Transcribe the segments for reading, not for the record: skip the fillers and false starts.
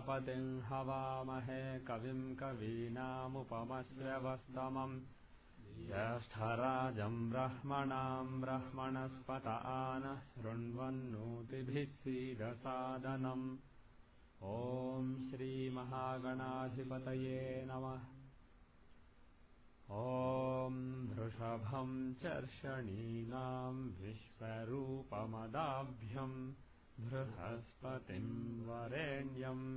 प्रजापतिं हवामहे कविं कवीनामुपमश्रवस्तमम् ज्येष्ठराजं ब्रह्मणां ब्रह्मणस्पत आनः शृण्वन्नोतिभिः सीदसादनम्। ॐ श्रीमहागणाधिपतये नमः। ॐ वृषभं चर्षणीनां विश्वरूपमदाभ्यं बृहस्पतिं वरेण्यम्।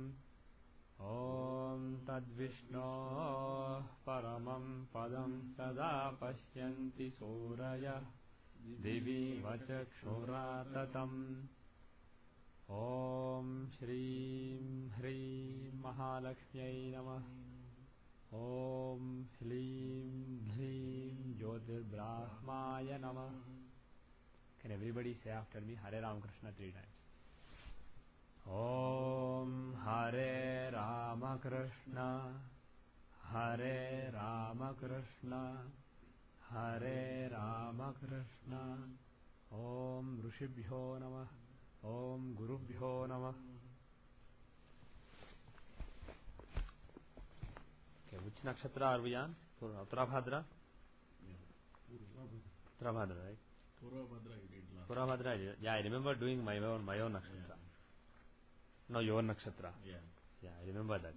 ॐ तद्विष्णोः परमं पदं सदा पश्यन्ति सूरयः दिवीव चक्षुराततम्। ॐ श्रीं ह्रीं महालक्ष्म्यै नमः। ॐ ह्लीं ह्रीं ज्योतिर्ब्राह्माय नमः। Can everybody say after me Hare Ramakrishna 3 times? Om Hare Ramakrishna Hare Ramakrishna Hare Ramakrishna. Om Rishibhyo Namah. Om Gurubhyo Namah. Okay, which nakshatra are we on? For Uttarabhadra? Uttarabhadra, right? Purvabhadra you did last. Purvabhadra, yeah, I remember doing my own nakshatra. No, your nakshatra. Yeah, I remember that.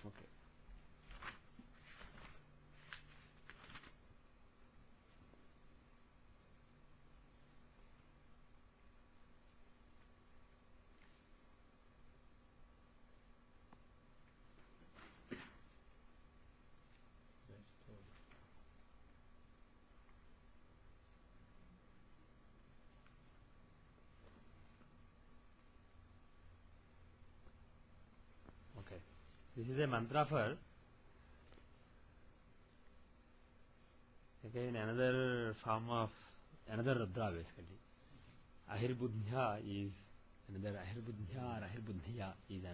Okay. Okay. This is a mantra for again another form of another Rudra basically. Ahirbudhya is another Ahirbudhya or Ahirbudhya is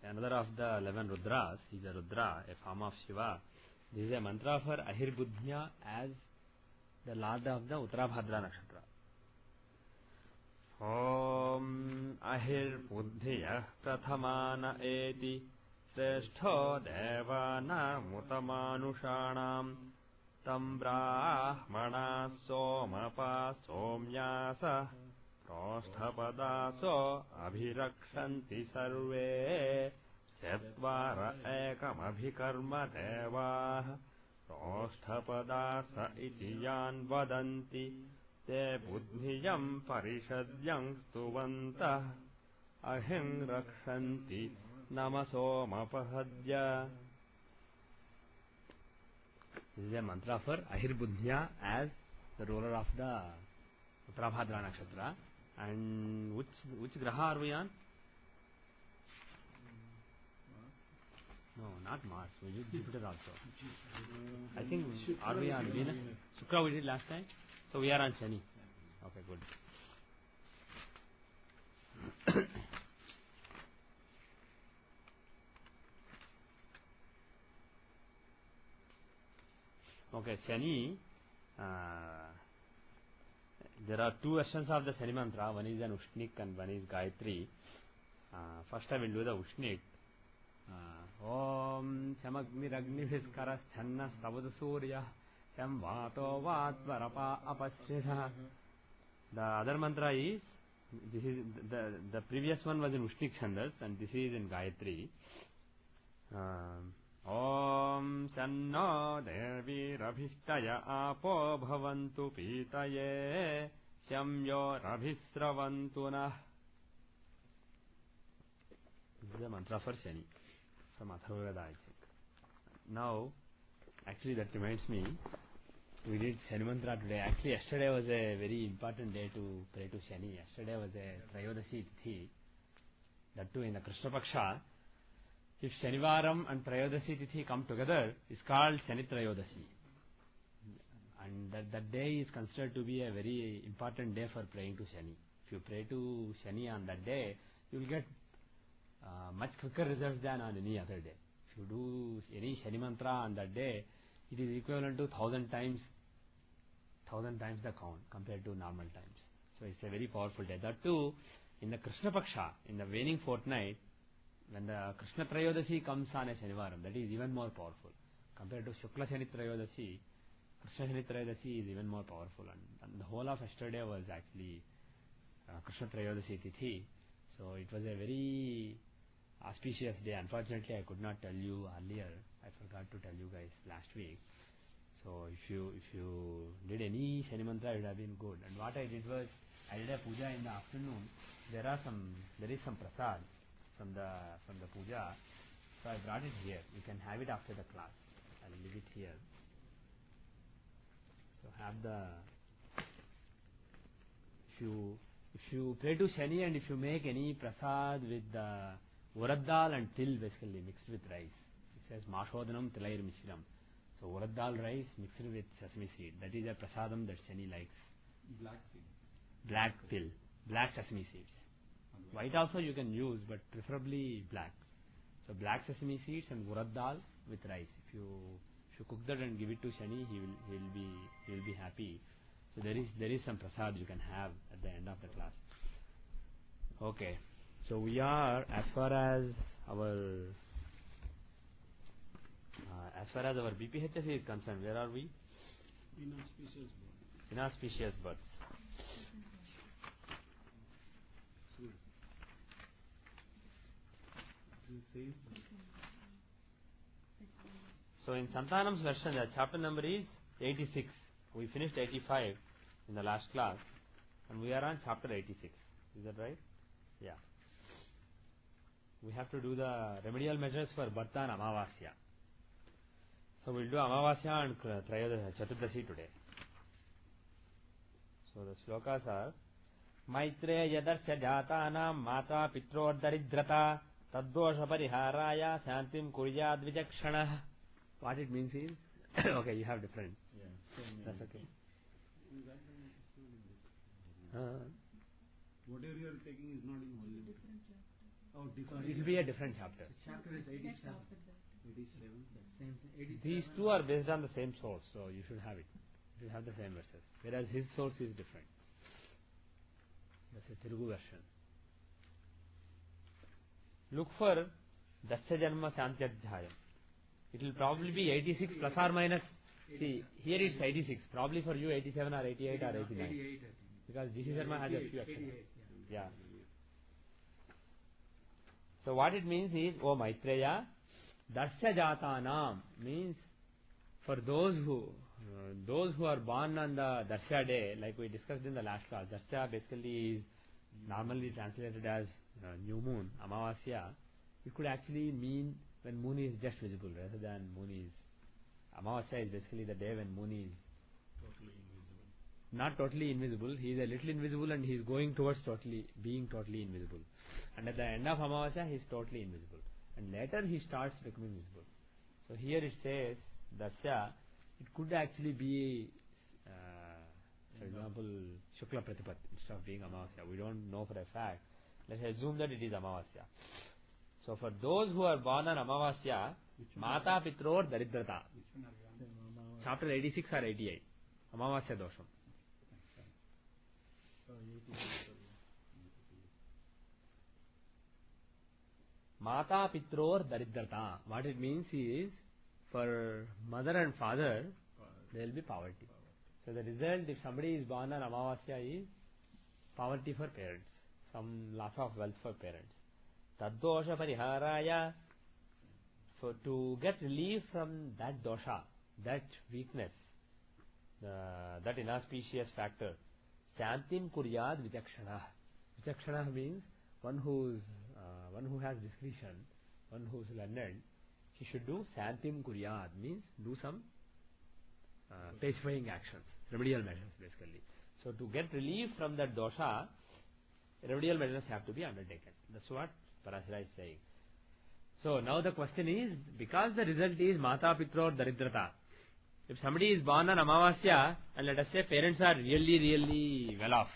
another of the 11 Rudras. Is a Rudra, a form of Shiva. This is a mantra for Ahirbudhya as the Lord of the Uttarabhadra nakshatra. Om Ahirbuddhiyah Prathamana eti Sreshtho Devanamutamanushanam Tam Brahmana Somapa Somyasa Prosthapada So Abhirakshanti Sarve Chatvara Ekam Abhikarma Devah Prosthapada Sa Itiyan Vadanti Te buddhiyam parishadyam stuvantah ahim rakshanti namaso mapahadya. This is a mantra for Ahirbudhya as the ruler of the Uttarabhadra nakshatra. And which graha are we on? No, not Mars. We did Jupiter also. I think are we on Venus? Shukra we did last time. So we are on Shani. Okay, good. Okay, Shani. There are two versions of the Shani mantra. One is an Ushnik and one is Gayatri. First I will do the Ushnik. Om Shamagniragniviskaras Channas Tavadu Surya Sham Vato Vatvarapa Apashriha. The other mantra is, this is the previous one was in Ushnik Chandas and this is in Gayatri. Om Sanno Devi Rabhishtaya Apo Bhavantu Pitaye Shamyo Rabhisravantuna. This is the mantra for Shani from Atharvaveda, I think. Now, actually that reminds me, we did Shani mantra today. Actually, yesterday was a very important day to pray to Shani. Yesterday was a Trayodasi Tithi, that too in the Krishna Paksha. If Shanivaram and Trayodasi Tithi come together, it's called Shani Trayodasi. And that day is considered to be a very important day for praying to Shani. If you pray to Shani on that day, you will get much quicker results than on any other day. If you do any Shani mantra on that day, it is equivalent to 1,000 times the count compared to normal times. So it's a very powerful day. That too, in the Krishna Paksha, in the waning fortnight, when the Krishna Trayodasi comes on a Shanivaram, that is even more powerful. Compared to Shukla Shani Trayodasi, Krishna Shani Trayodasi is even more powerful. And the whole of yesterday was actually Krishna Trayodasi Tithi. So it was a very auspicious day. Unfortunately, I could not tell you earlier. I forgot to tell you guys last week. So if you did any Shani mantra, it would have been good. And what I did was, I did a puja in the afternoon. There is some prasad from the puja. So I brought it here. You can have it after the class. I'll leave it here. So have if you pray to Shani and if you make any prasad with the urad dal and til basically mixed with rice. It says Mashodhanam Tilair Mishram. So urad dal rice mixed with sesame seed. That is a prasadam that Shani likes. Black til. Black sesame seeds. White also you can use, but preferably black. So black sesame seeds and urad dal with rice. If you cook that and give it to Shani, he will be happy. So there is some prasad you can have at the end of the class. Okay. So we are, as far as our BPHS is concerned, where are we? Inauspicious birth. So in Santanam's version, the chapter number is 86. We finished 85 in the last class, and we are on chapter 86. Is that right? Yeah. We have to do the remedial measures for Bharta and Amavasya. So we'll do Amavasya and Chaturdashi today. So the slokas are Maitreya Darsya Jatanam Mata Pitro Daridhrata Taddosha Pariharaya Santim Kuryad Vijakshana. What it means is, okay, you have different. That's okay. Whatever you are taking is not in volume. Oh, different. It will be a different chapter. Chapter is 87. 87. These two are based on the same source, so you should have it. You should have the same verses. Whereas his source is different. That's a Telugu version. Look for Dasya Janma Santyadhyayam. It will probably be 86 plus or minus. See, here it's 86. Probably for you 87 or 88 or 89. 88, I think. Because DC Sharma has a few extra. 88, Yeah. So what it means is, O Maitreya, Darsya Jatanam means for those who are born on the Darsya day, like we discussed in the last class. Darsya basically is normally translated as new moon, Amavasya. It could actually mean when moon is just visible rather than moon is. Amavasya is basically the day when moon is totally invisible. not totally invisible. He is a little invisible and he is going towards being totally invisible. And at the end of Amavasya, he is totally invisible. And later he starts becoming visible. So here it says, Dasya, it could actually be, for example, Shukla Pratipat instead of being Amavasya. We don't know for a fact. Let's assume that it is Amavasya. So for those who are born on Amavasya, Mata Pitror Daridrata. Chapter 86 or 88. Amavasya Dosham. Mata Pitror Daridrata. What it means is, for mother and father, there will be poverty. So the result, if somebody is born on Amavasya, is poverty for parents. Some loss of wealth for parents. Taddosha Pariharaya. So to get relief from that dosha, that weakness, that inauspicious factor, Shantim Kuryad Vijakshana. Vijakshana means one who has discretion, one who is learned. He should do Shantim Kuryad, means do some pacifying actions, remedial measures basically. So to get relief from that dosha, remedial measures have to be undertaken. That's what Parashara is saying. So now the question is, because the result is Mata Pitror Daridrata, if somebody is born on Amavasya, and let us say parents are really, really well off,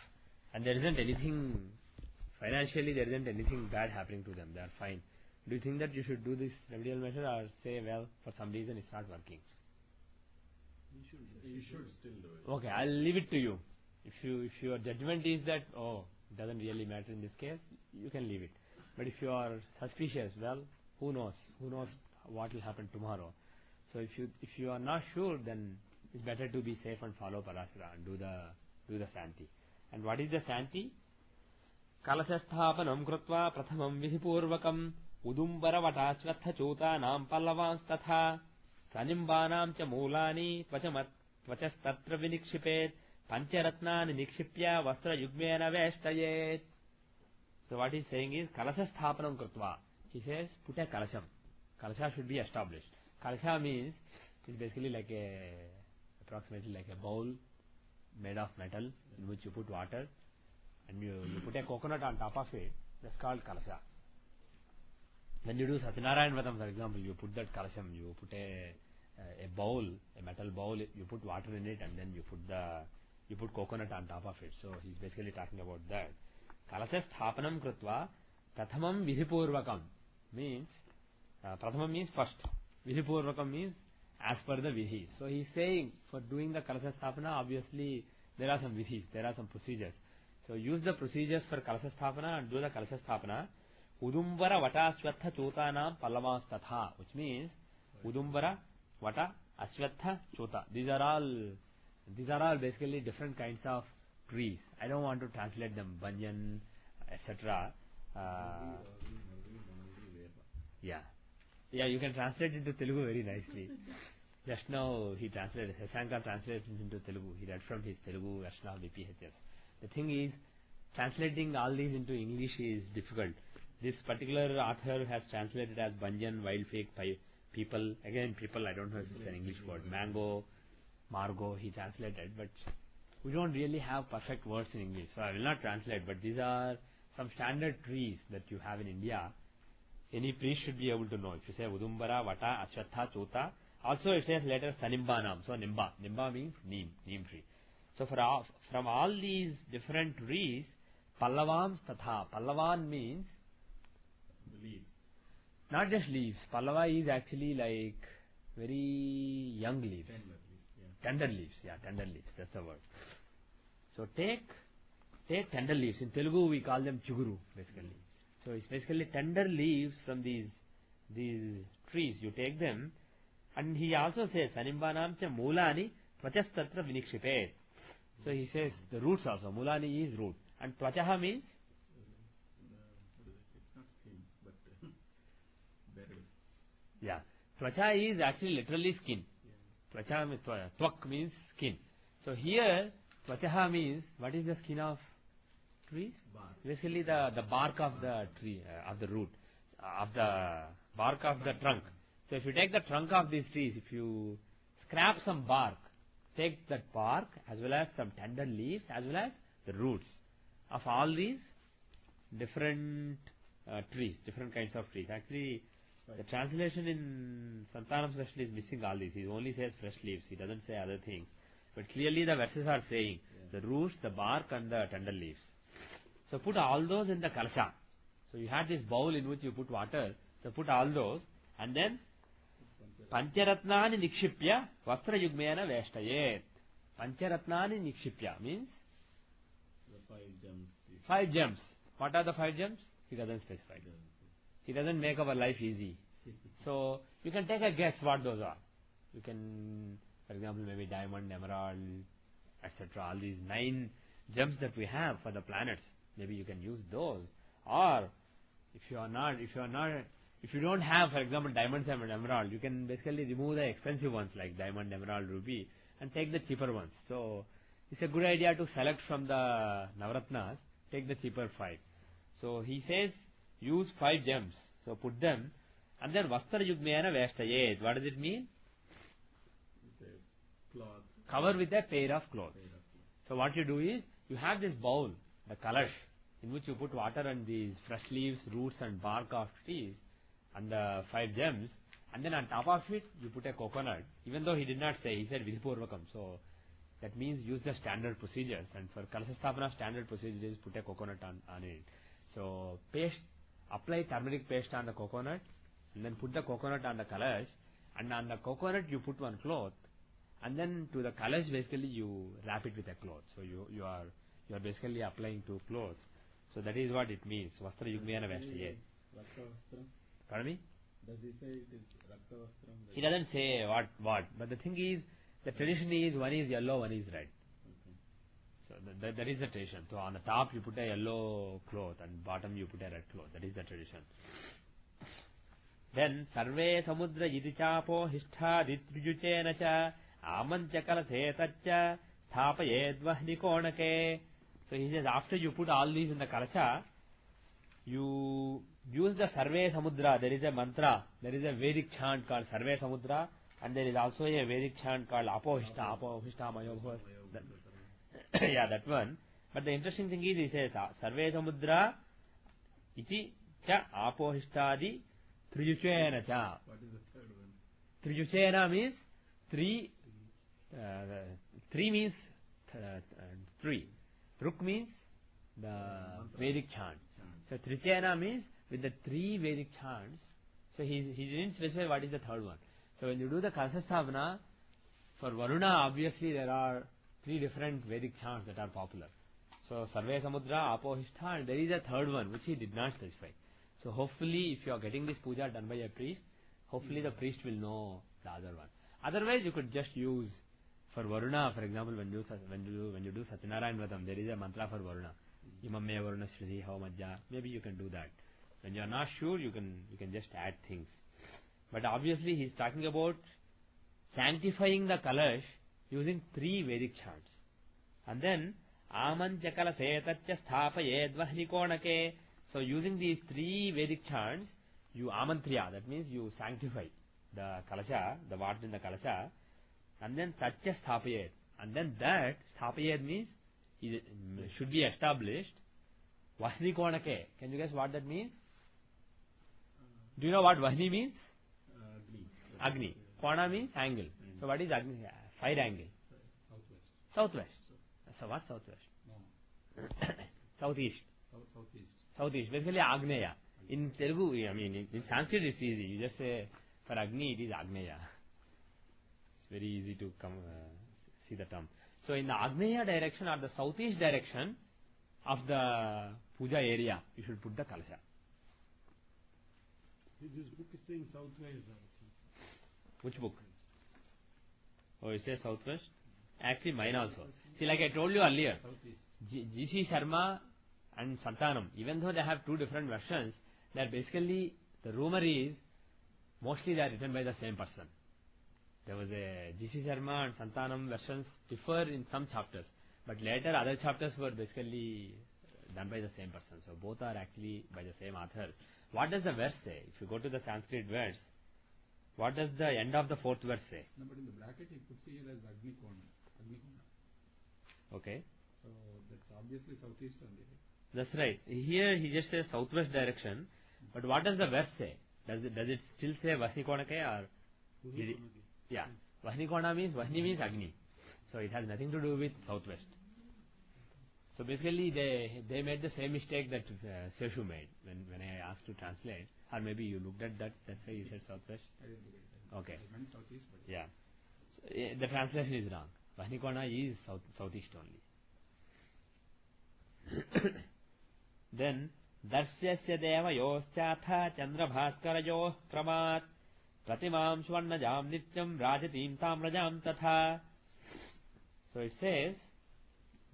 and there isn't anything Financially, there isn't anything bad happening to them. They are fine. Do you think that you should do this remedial measure, or say, well, for some reason it's not working? You should still do it. Okay, I'll leave it to you. If your judgment is that, oh, it doesn't really matter in this case, you can leave it. But if you are suspicious, well, who knows? Who knows what will happen tomorrow? So if you are not sure, then it's better to be safe and follow Parasara and do the Santi. And what is the Santi? Kalasasthapanam krutva prathamam vidhipurvakam udumbara vatasvatha chotanam pallavans Sanimbanam cha moolani tvachastatra vinikshipet pancharatnani nikshipya vastra yugmena veshtayet. So what he's saying is kalasasthapanam krutva. He says put a kalasham. Kalasha should be established. Kalasha means it's basically like approximately like a bowl made of metal in which you put water and you put a coconut on top of it. That's called kalasha. When you do Satyanarayan Vratam, for example, you put that kalasham, you put a bowl, a metal bowl, you put water in it, and then you put coconut on top of it. So he's basically talking about that. Kalasha sthapanam krutva prathamam vidhipurvakam means prathamam means first. Vidhipurvakam means as per the vidhi. So he's saying for doing the kalasha sthapana, obviously there are some vidhis, there are some procedures. So use the procedures for kalasha sthapana and do the kalasha sthapana. Udumbara vata aswatha chotanam pallavas tatha, which means Udumbara, vata, aswatha, chota. These are all basically different kinds of trees. I don't want to translate them, banyan, etc. Yeah, you can translate it into Telugu very nicely. Just now he translated, Sasanka translated it into Telugu. He read from his Telugu version of BPHS. The thing is, translating all these into English is difficult. This particular author has translated as banyan, wild fig, people. Again, people, I don't know if it's an English word. Mango, Margot, he translated, but we don't really have perfect words in English. So I will not translate, but these are some standard trees that you have in India. Any priest should be able to know. If you say Udumbara, Vata, Aswatha, Chota. Also it says later Sanimbanam. So Nimba. Nimba means neem tree. So from all these different trees, Pallavams tatha. Pallavan means leaves. Not just leaves. Pallava is actually like very young leaves. Tender leaves. Yeah, tender leaves. That's the word. So take tender leaves. In Telugu we call them chuguru basically. So it's basically tender leaves from these trees. You take them, and he also says Sanimbanam cha moolani tvachastatra vinikshipet. So he says the roots also. Moolani is root, and tvachaha means It's not skin, but better. yeah. Tvacha is actually literally skin. Tvacha means tvak means skin. So here tvachaha means what is the skin of trees? Bark. Basically the bark of the tree, of the root, of the bark of the trunk. So if you take the trunk of these trees, if you scrap some bark, take that bark as well as some tender leaves as well as the roots of all these different trees, different kinds of trees. Actually, the translation in Santanam Special is missing all these. He only says fresh leaves. He doesn't say other things. But clearly the verses are saying the roots, the bark and the tender leaves. So put all those in the kalasha. So you had this bowl in which you put water. So put all those and then Pancharatnani nikshipya vastra yugmena veshtayet. Pancharatnani nikshipya means The 5 gems. 5 gems. What are the 5 gems? He doesn't specify. He doesn't make our life easy. So you can take a guess what those are. You can, for example, maybe diamond, emerald, etc. All these 9 gems that we have for the planets. Maybe you can use those. Or if you don't have, for example, diamonds and emerald, you can basically remove the expensive ones like diamond, emerald, ruby and take the cheaper ones. So it's a good idea to select from the Navaratnas, take the cheaper 5. So he says use 5 gems. So put them and then Vastra Yugmena Veshtayet. What does it mean? With a cloth. Cover with a pair of clothes. So what you do is, you have this bowl, the kalash, in which you put water and these fresh leaves, roots and bark of trees and the 5 gems, and then on top of it you put a coconut. Even though he did not say, he said Vidhipurvakam. So that means use the standard procedures, and for Kalasha Sthapana standard procedure is put a coconut on it. So paste, apply turmeric paste on the coconut, and then put the coconut on the kalash, and on the coconut you put one cloth, and then to the kalash basically you wrap it with a cloth. So you are basically applying two clothes. So that is what it means. Vastra Yugmyana Vashtiye. Rakta Vastram. Pardon me? Does he say it is Rakta Vastram? He doesn't say what, but the thing is, the tradition is one is yellow, one is red. Okay. So that is the tradition. So on the top you put a yellow cloth and bottom you put a red cloth. That is the tradition. Then sarve samudra yitichapo hishtha ditrujuchena cha amantyakala setacha sthapayedvahni konake. So he says after you put all these in the kalasha, you use the Sarve Samudra. There is a mantra, there is a Vedic chant called Sarve Samudra, and there is also a Vedic chant called Apohishta Mayobhava. Yeah, that one. But the interesting thing is, he says Sarve Samudra iti cha Apohishtadi Trijuchena cha. What is the third one? Trijuchena means three. Three means three. Ruk means the Vedic chant. So Trichena means with the three Vedic chants. So he didn't specify what is the third one. So when you do the Kalsasthavana, for Varuna obviously there are three different Vedic chants that are popular. So Sarve Samudra, Apohishtha, and there is a third one which he did not specify. So hopefully if you are getting this puja done by a priest, hopefully the priest will know the other one. Otherwise you could just use for Varuna, for example, when you do Satyanarayan Vratam, there is a mantra for Varuna. Imamme Varuna Shrihi Havamajja. Maybe you can do that. When you are not sure, you can just add things. But obviously he is talking about sanctifying the kalash using three Vedic chants. And then Amantyakala Setatya Sthapayedvahni Konake. So using these three Vedic chants, you amantriya, that means you sanctify the kalasha, the water in the kalasha, and then Tatya Sthapayed. And then that Sthapayed means it should be established. Vahni Konake. Can you guess what that means? Do you know what Vahni means? Agni. Kona means angle. So what is Agni? Fire angle. Southwest. So what southwest? No. Southeast. Southeast. Southeast. Basically Agneya. In Telugu, I mean, in Sanskrit it's easy. You just say for Agni it is Agneya. It's very easy to see the term. So in the Agneya direction or the southeast direction of the puja area, you should put the kalasha. This book is saying southwest. Which book? Oh, it says southwest? Actually mine also. See, like I told you earlier, G.C. Sharma and Santanam, even though they have two different versions, they are basically, the rumor is, mostly they are written by the same person. There was a G.C. Sharma and Santanam versions differ in some chapters, but later other chapters were basically done by the same person. So both are actually by the same author. What does the verse say? If you go to the Sanskrit verse, what does the end of the fourth verse say? No, but in the bracket he puts here as Agni Kona. Okay. So that's obviously southeast only. That's right. Here he just says southwest direction, but what does the verse say? Does it still say Vahni Konake or? Yeah. Vahni Kona means Agni. So it has nothing to do with southwest. So basically they made the same mistake that Seshu made when I asked to translate. Or maybe you looked at that, that's why you said southwest. I didn't look at that. Okay. I meant southeast, but Yeah. So, the translation is wrong. Vahni Kona is southeast only. Then Darsyasya Devayosthatha Chandra Bhaskarayoh Kramat Pratimam Shvarnajam Nityam Rajatim Tamrajam Tatha. So it says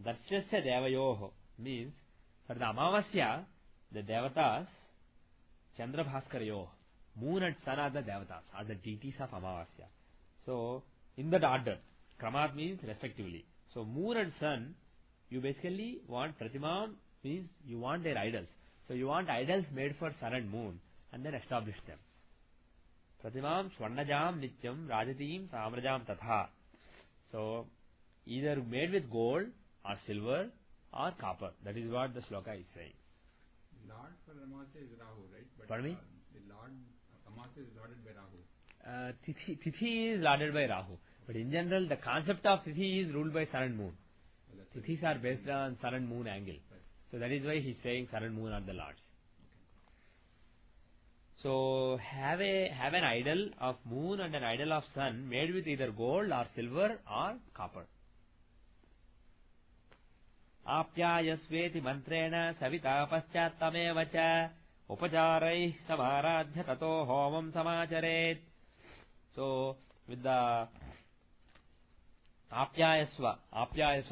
Darsyasya Devayoh means for the Amavasya, the Devatas, Chandra Bhaskarayoh, moon and sun are the Devatas, are the deities of Amavasya. So in that order, Kramat means respectively. So moon and sun, you basically want Pratimam means you want their idols. So you want idols made for sun and moon and then establish them. Pratimam Shvarnajam Nityam Rajatim Samrajam Tatha. So either made with gold or silver or copper. That is what the shloka is saying. Lord for Amasya is Rahu, right? But Pardon me? The Lord Amasya is lorded by Rahu. Tithi is lorded by Rahu. But in general, the concept of Tithi is ruled by sun and moon. Tithis are based on sun and moon angle. So that is why he's saying sun and moon are the lords. So have an idol of moon and an idol of sun made with either gold or silver or copper. आप्यायस्वेति मन्त्रेण सविता पश्चात्तमेव च उपचारैः समाराध्य ततो होमं समाचरेत्. So with the Apyayasva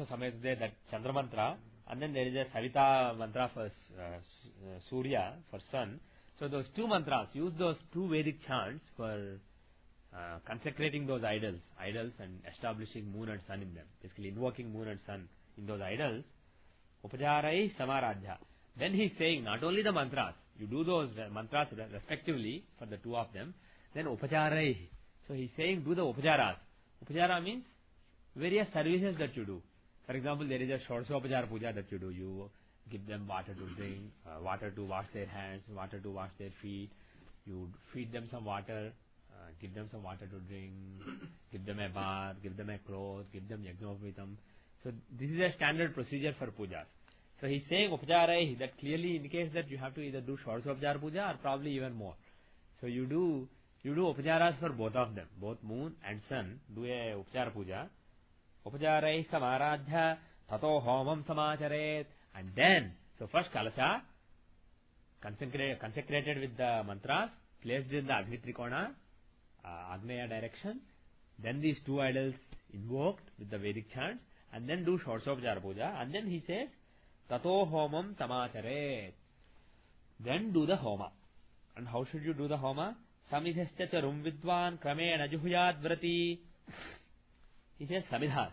samayate, that Chandra mantra, and then there is a Savita mantra for Surya, for sun. So those two mantras, use those two Vedic chants for consecrating those idols and establishing moon and sun in them, basically invoking moon and sun in those idols. Upacharai samaradhya. Then he is saying not only the mantras, you do those mantras respectively for the two of them, then upacharai. So he is saying do the upacharas. Upachara means various services that you do. For example, there is a Shodasopachara puja that you do. You give them water to drink, water to wash their hands, water to wash their feet. You feed them some water, give them some water to drink, give them a bath, give them a cloth, give them yajnopvitam. So this is a standard procedure for pujas. So he is saying upacharai, that clearly indicates that you have to either do Shodasopachara puja or probably even more. So you do upacharas for both of them, both moon and sun. Do a upachara puja. Upacharai samaradhya tato homam samacharet. And then, so first kalasha consecrated with the mantras, placed in the Agni Trikona, Agneya direction. Then these two idols invoked with the Vedic chants, and then do Shodasopachara puja. And then he says, tato homam samacharet. Then do the homa. And how should you do the homa? Samidhascha charum vidvan kramena juhuyad vrati. He says samidhas.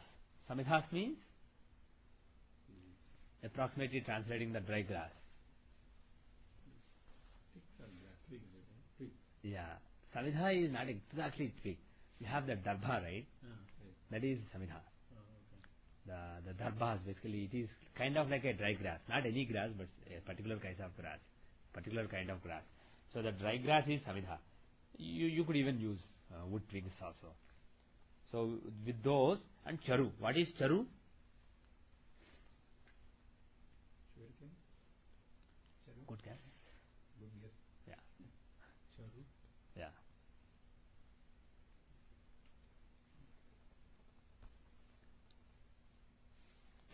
Samidhas means approximately translating the dry grass. Yeah. Samidha is not exactly twig. You have the darbha, right? That is samidha. The darbhas, basically, it is kind of like a dry grass. Not any grass, but a particular kind of grass. So the dry grass is samidha. You could even use wood twigs also. So with those, and charu. What is charu? Good guess. Yeah. Charu. Yeah.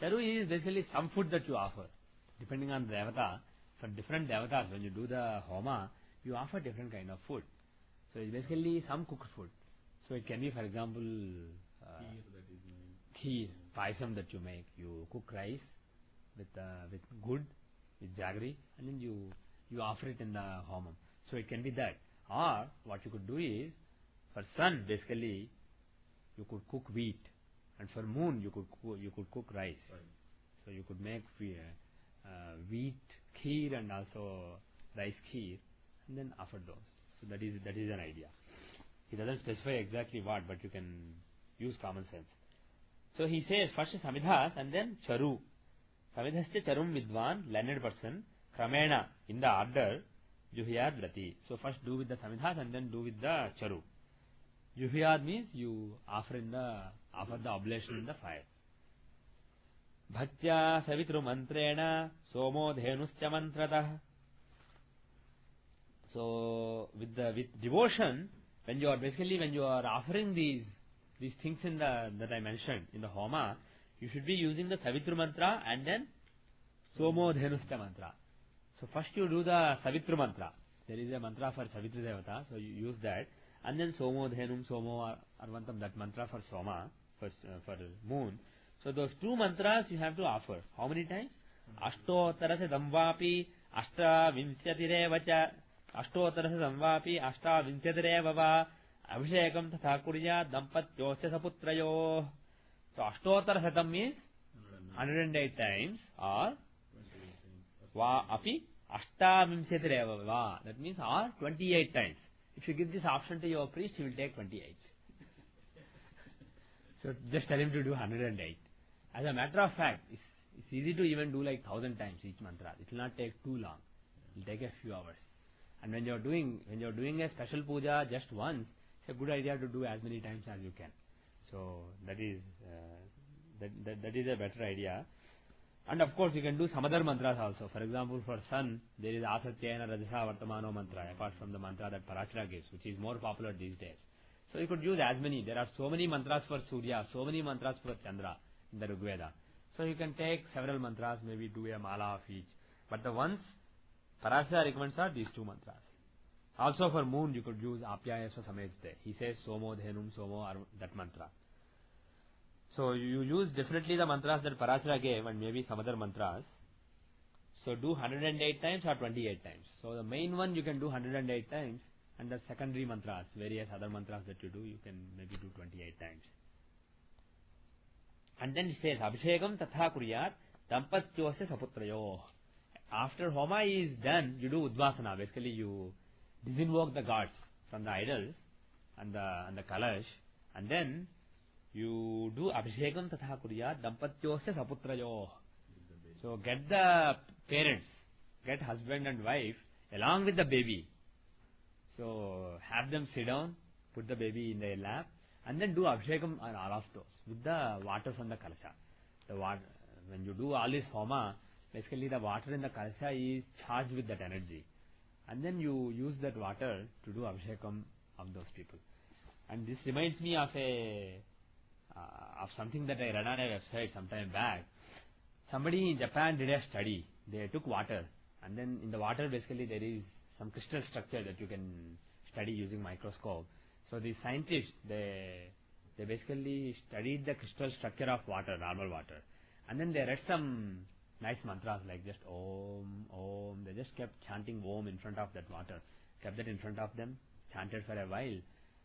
Charu is basically some food that you offer, depending on the devata. For different devatas, when you do the homa, you offer different kind of food. So it's basically some cooked food. So it can be, for example, kheer, paisam that you make. You cook rice with good, with jaggery, and then you offer it in the homam. So it can be that. Or what you could do is, for sun, basically, you could cook wheat, and for moon, you could cook rice. So you could make wheat kheer and also rice kheer, and then offer those. So that is an idea. He doesn't specify exactly what, but you can use common sense. So he says first samidhas and then charu. Samidhascha charum vidvan, learned person, kramena, in the order, juhyad vrati. So first do with the samidhas and then do with the charu. Juhyad means you offer the oblation in the fire. Bhaktya savitru mantrena somo dhenuscha mantratah. So with devotion, when you are offering these things that I mentioned in the homa, you should be using the Savitru mantra and then Somo Dhenuscha mantra. So first you do the Savitru mantra. There is a mantra for Savitru Devata, so you use that. And then Somo Dhenum, Somo Arvantam, that mantra for Soma, for moon. So those two mantras you have to offer. How many times? Ashtotarase Damvapi, Ashta Vimsyatirevacha, Ashtotarase Damvapi, Ashta Vimsyatirevava, Abhishekam Tatha Kurya, Dampatyosya Saputrayo. So Ashtotar Satam means 108 times, or Va Api Ashta Vimsyatirevava. That means or 28 times. If you give this option to your priest, he will take 28. So just tell him to do 108. As a matter of fact, it's easy to even do like 1000 times each mantra. It will not take too long. It will take a few hours. And when you are doing a special puja just once, it's a good idea to do as many times as you can. So that is a better idea. And of course, you can do some other mantras also. For example, for sun, there is Asatyena Rajasa Vartamano mantra, apart from the mantra that Parashara gives, which is more popular these days. So you could use as many. There are so many mantras for Surya, so many mantras for Chandra in the Rigveda. So you can take several mantras, maybe do a mala of each. But the ones Parashara recommends are these two mantras. Also for moon, you could use Apyayasva Samejte. He says Somo Dhenum Somo, that mantra. So you use definitely the mantras that Parashara gave and maybe some other mantras. So do 108 times or 28 times. So the main one you can do 108 times, and the secondary mantras, various other mantras that you do, you can maybe do 28 times. And then it says, Abhishekam tatha kuryat dampatyosya saputrayo. After Homa is done, you do Udvasana. Basically you disinvoke the gods from the idols and the Kalash, and then you do Abhishekam tatha kuryat dampatyosya saputrayo. So get the parents, get husband and wife along with the baby. So have them sit down, put the baby in their lap, and then do Abhishekam on all of those with the water from the Kalasha. The water, when you do all this Homa, basically the water in the Kalasha is charged with that energy. And then you use that water to do Abhishekam of those people. And this reminds me of of something that I read on a website some time back. Somebody in Japan did a study. They took water, and then in the water basically there is some crystal structure that you can study using microscope. So the scientists, they basically studied the crystal structure of water, normal water, and then they read some nice mantras like just Om, Om. They just kept chanting Om in front of that water, kept that in front of them, chanted for a while,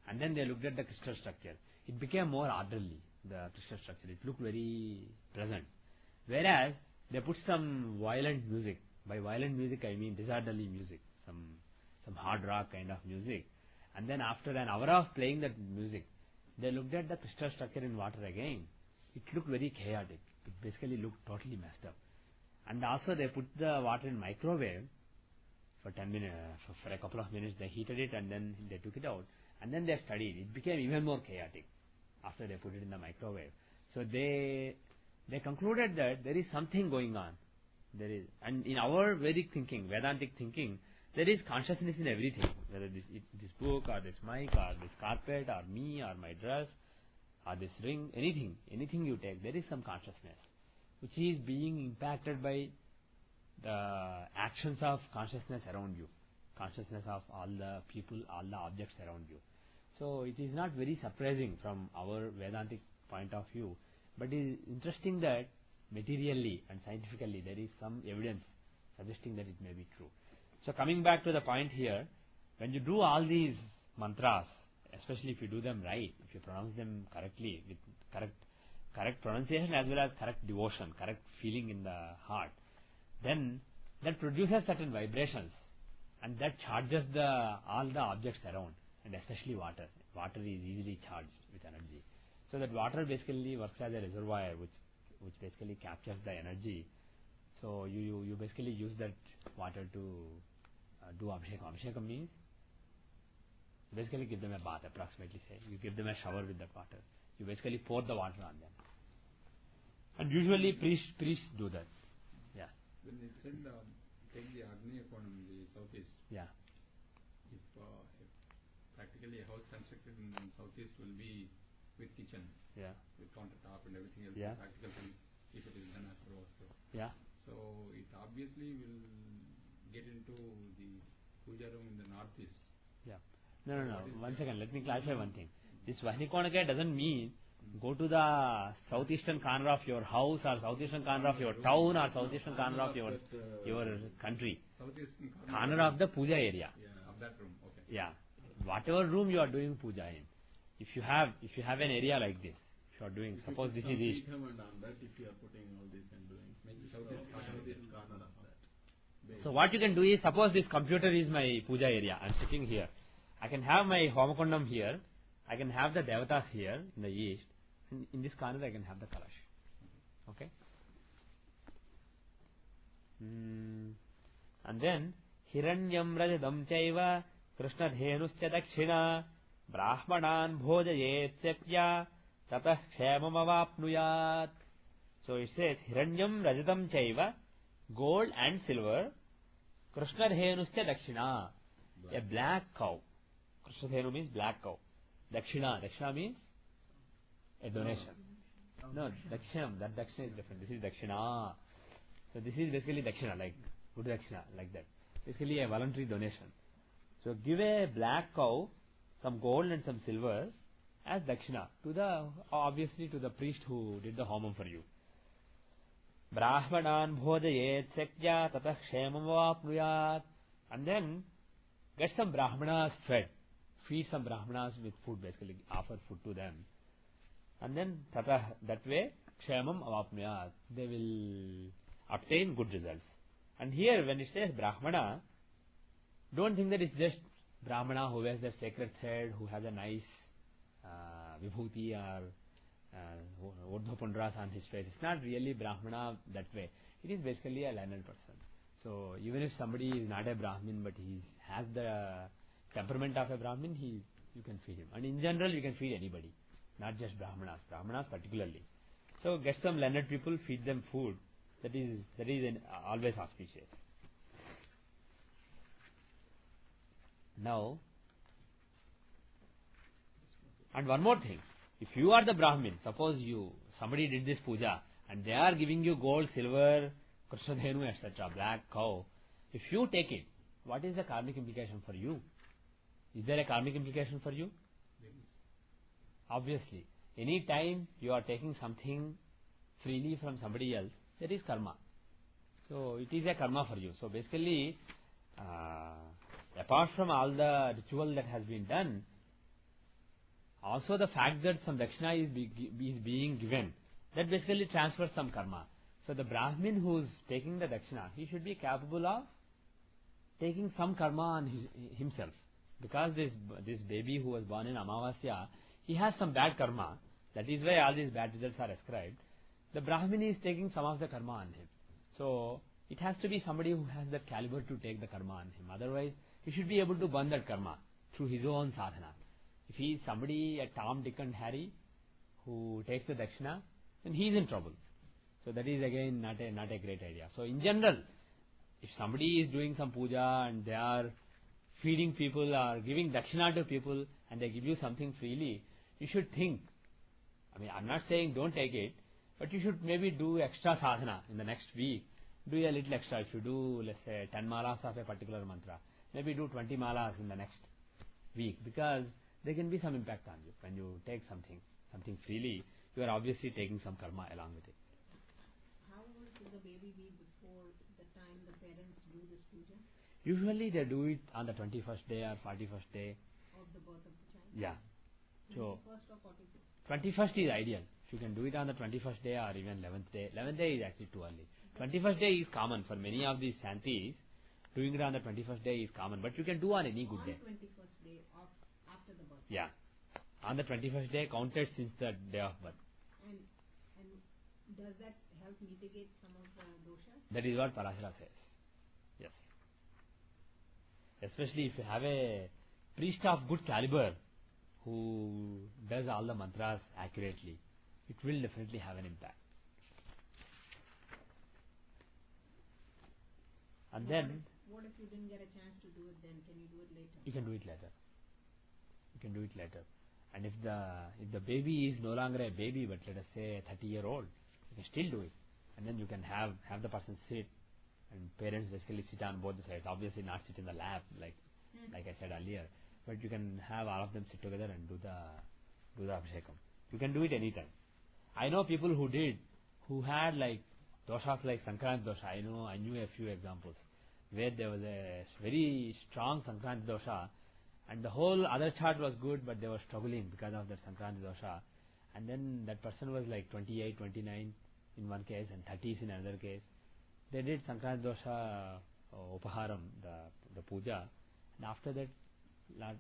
and then they looked at the crystal structure. It became more orderly, the crystal structure. It looked very pleasant. Whereas they put some violent music. By violent music I mean disorderly music, some hard rock kind of music. And then after an hour of playing that music, they looked at the crystal structure in water again. It looked very chaotic. It basically looked totally messed up. And also they put the water in microwave for 10 minutes, for a couple of minutes. They heated it and then they took it out. And then they studied. It became even more chaotic after they put it in the microwave. So they concluded that there is something going on. There is, and in our Vedic thinking, Vedantic thinking, there is consciousness in everything. Whether this book or this mic or this carpet or me or my dress or this ring, anything you take, there is some consciousness which is being impacted by the actions of consciousness around you, consciousness of all the people, all the objects around you. So it is not very surprising from our Vedantic point of view, but it is interesting that materially and scientifically there is some evidence suggesting that it may be true. So coming back to the point here, when you do all these mantras, especially if you do them right, if you pronounce them correctly, with correct pronunciation as well as correct devotion, correct feeling in the heart, then that produces certain vibrations, and that charges all the objects around, and especially water. Water is easily charged with energy. So that water basically works as a reservoir which basically captures the energy. So you basically use that water to do Abhishekam. Abhishekam means basically give them a bath, approximately say. You give them a shower with that water. You basically pour the water on them. And usually priests do that. Yeah. When they said take the Agneya Konam, the southeast. Yeah. If practically a house constructed in southeast will be with kitchen. Yeah. With countertop and everything else. Yeah. Practical things if it is done after Vastu. Yeah. So it obviously will get into the puja room in the northeast. Yeah. No. 1 second. Let me clarify one thing. This Vahnikonaka doesn't mean go to the southeastern corner of your house or southeastern corner of your town or southeastern corner of your country. Southeastern Corner of the puja area. Yeah, of that room. Okay. Yeah. Whatever room you are doing puja in. If you have an area like this, if you are doing, suppose this is east. And on that, if you are putting all this and doing, maybe southeastern corner of that. So what you can do is, suppose this computer is my puja area. I am sitting here. I can have my Homakundam here. I can have the Devatas here in the east. And in this corner I can have the Kalash. Okay? And then Hiranyam Rajadam Chaiva Krishna Dhenuscha Dakshina Brahmanan Bhojayet Setya Tatah Kshemam Avapnuyat. So it says Hiranyam Rajatam Chaiva, gold and silver, Krishna Dhenusya Dakshina, a black cow. Krishna Dhenu means black cow. Dakshina means a donation. No, Dakshinam, that Dakshina is different. This is Dakshina. So this is basically Dakshina, like good Dakshina, like that. Basically a voluntary donation. So give a black cow, some gold and some silver as Dakshina to the, obviously to the priest who did the homam for you. Brahmanan bhojayet sekya tatah kshemam vapnuyat. And then get some Brahmanas fed. Feed some Brahmanas with food, basically offer food to them. And then tatah, that way kshemam avapnuyat, they will obtain good results. And here when it says Brahmana, don't think that it's just Brahmana who wears the sacred thread, who has a nice vibhuti or urdhvapundras on his face. It's not really Brahmana that way. It is basically a learned person. So even if somebody is not a Brahmin but he has the temperament of a Brahmin, you can feed him. And in general you can feed anybody, not just Brahmanas particularly. So get some learned people, feed them food. That is always auspicious. Now, and one more thing, if you are the Brahmin, suppose somebody did this puja and they are giving you gold, silver, Krishna Dhenu, etc., black cow, if you take it, what is the karmic implication for you? Is there a karmic implication for you? Obviously, any time you are taking something freely from somebody else, there is karma. So it is a karma for you. So basically, apart from all the ritual that has been done, also the fact that some dakshina is being given, that basically transfers some karma. So the Brahmin who is taking the dakshina, he should be capable of taking some karma on himself. Because this baby who was born in Amavasya, he has some bad karma. That is why all these bad results are ascribed. The Brahmin is taking some of the karma on him. So it has to be somebody who has that caliber to take the karma on him. Otherwise, he should be able to burn that karma through his own sadhana. If he is somebody, a Tom, Dick and Harry, who takes the dakshina, then he is in trouble. So that is again not a great idea. So in general, if somebody is doing some puja and they are feeding people or giving dakshina to people and they give you something freely, you should think. I mean, I'm not saying don't take it, but you should maybe do extra sadhana in the next week. Do a little extra. If you do, let's say, 10 malas of a particular mantra, maybe do 20 malas in the next week, because there can be some impact on you. When you take something freely, you are obviously taking some karma along with it. How old should the baby be before the time the parents do this puja? Usually they do it on the 21st day or 41st day. Of the birth of the child? Yeah. So 21st or 45th? 21st is ideal. If you can do it on the 21st day or even 11th day. 11th day is actually too early. 21st day is common for many of these shantis. Doing it on the 21st day is common, but you can do on any good day. On 21st day after the birth? Yeah. On the 21st day counted since the day of birth. And does that help mitigate some of the doshas? That is what Parashara says. Yes. Especially if you have a priest of good caliber who does all the mantras accurately, it will definitely have an impact. And then What if you didn't get a chance to do it then? Can you do it later? you can do it later. You can do it later. And if the baby is no longer a baby, but let us say a 30-year-old, you can still do it. And then you can have the person sit, and parents basically sit on both the sides. Obviously not sit in the lap like I said earlier, but you can have all of them sit together and do the abhishekam. You can do it anytime. I know people who had like doshas like Sankrant dosha. I knew a few examples where there was a very strong Sankrant dosha, and the whole other chart was good, but they were struggling because of that Sankrant dosha. And then that person was like 28, 29 in one case and 30s in another case. They did Sankrant dosha upaharam, the puja, and after that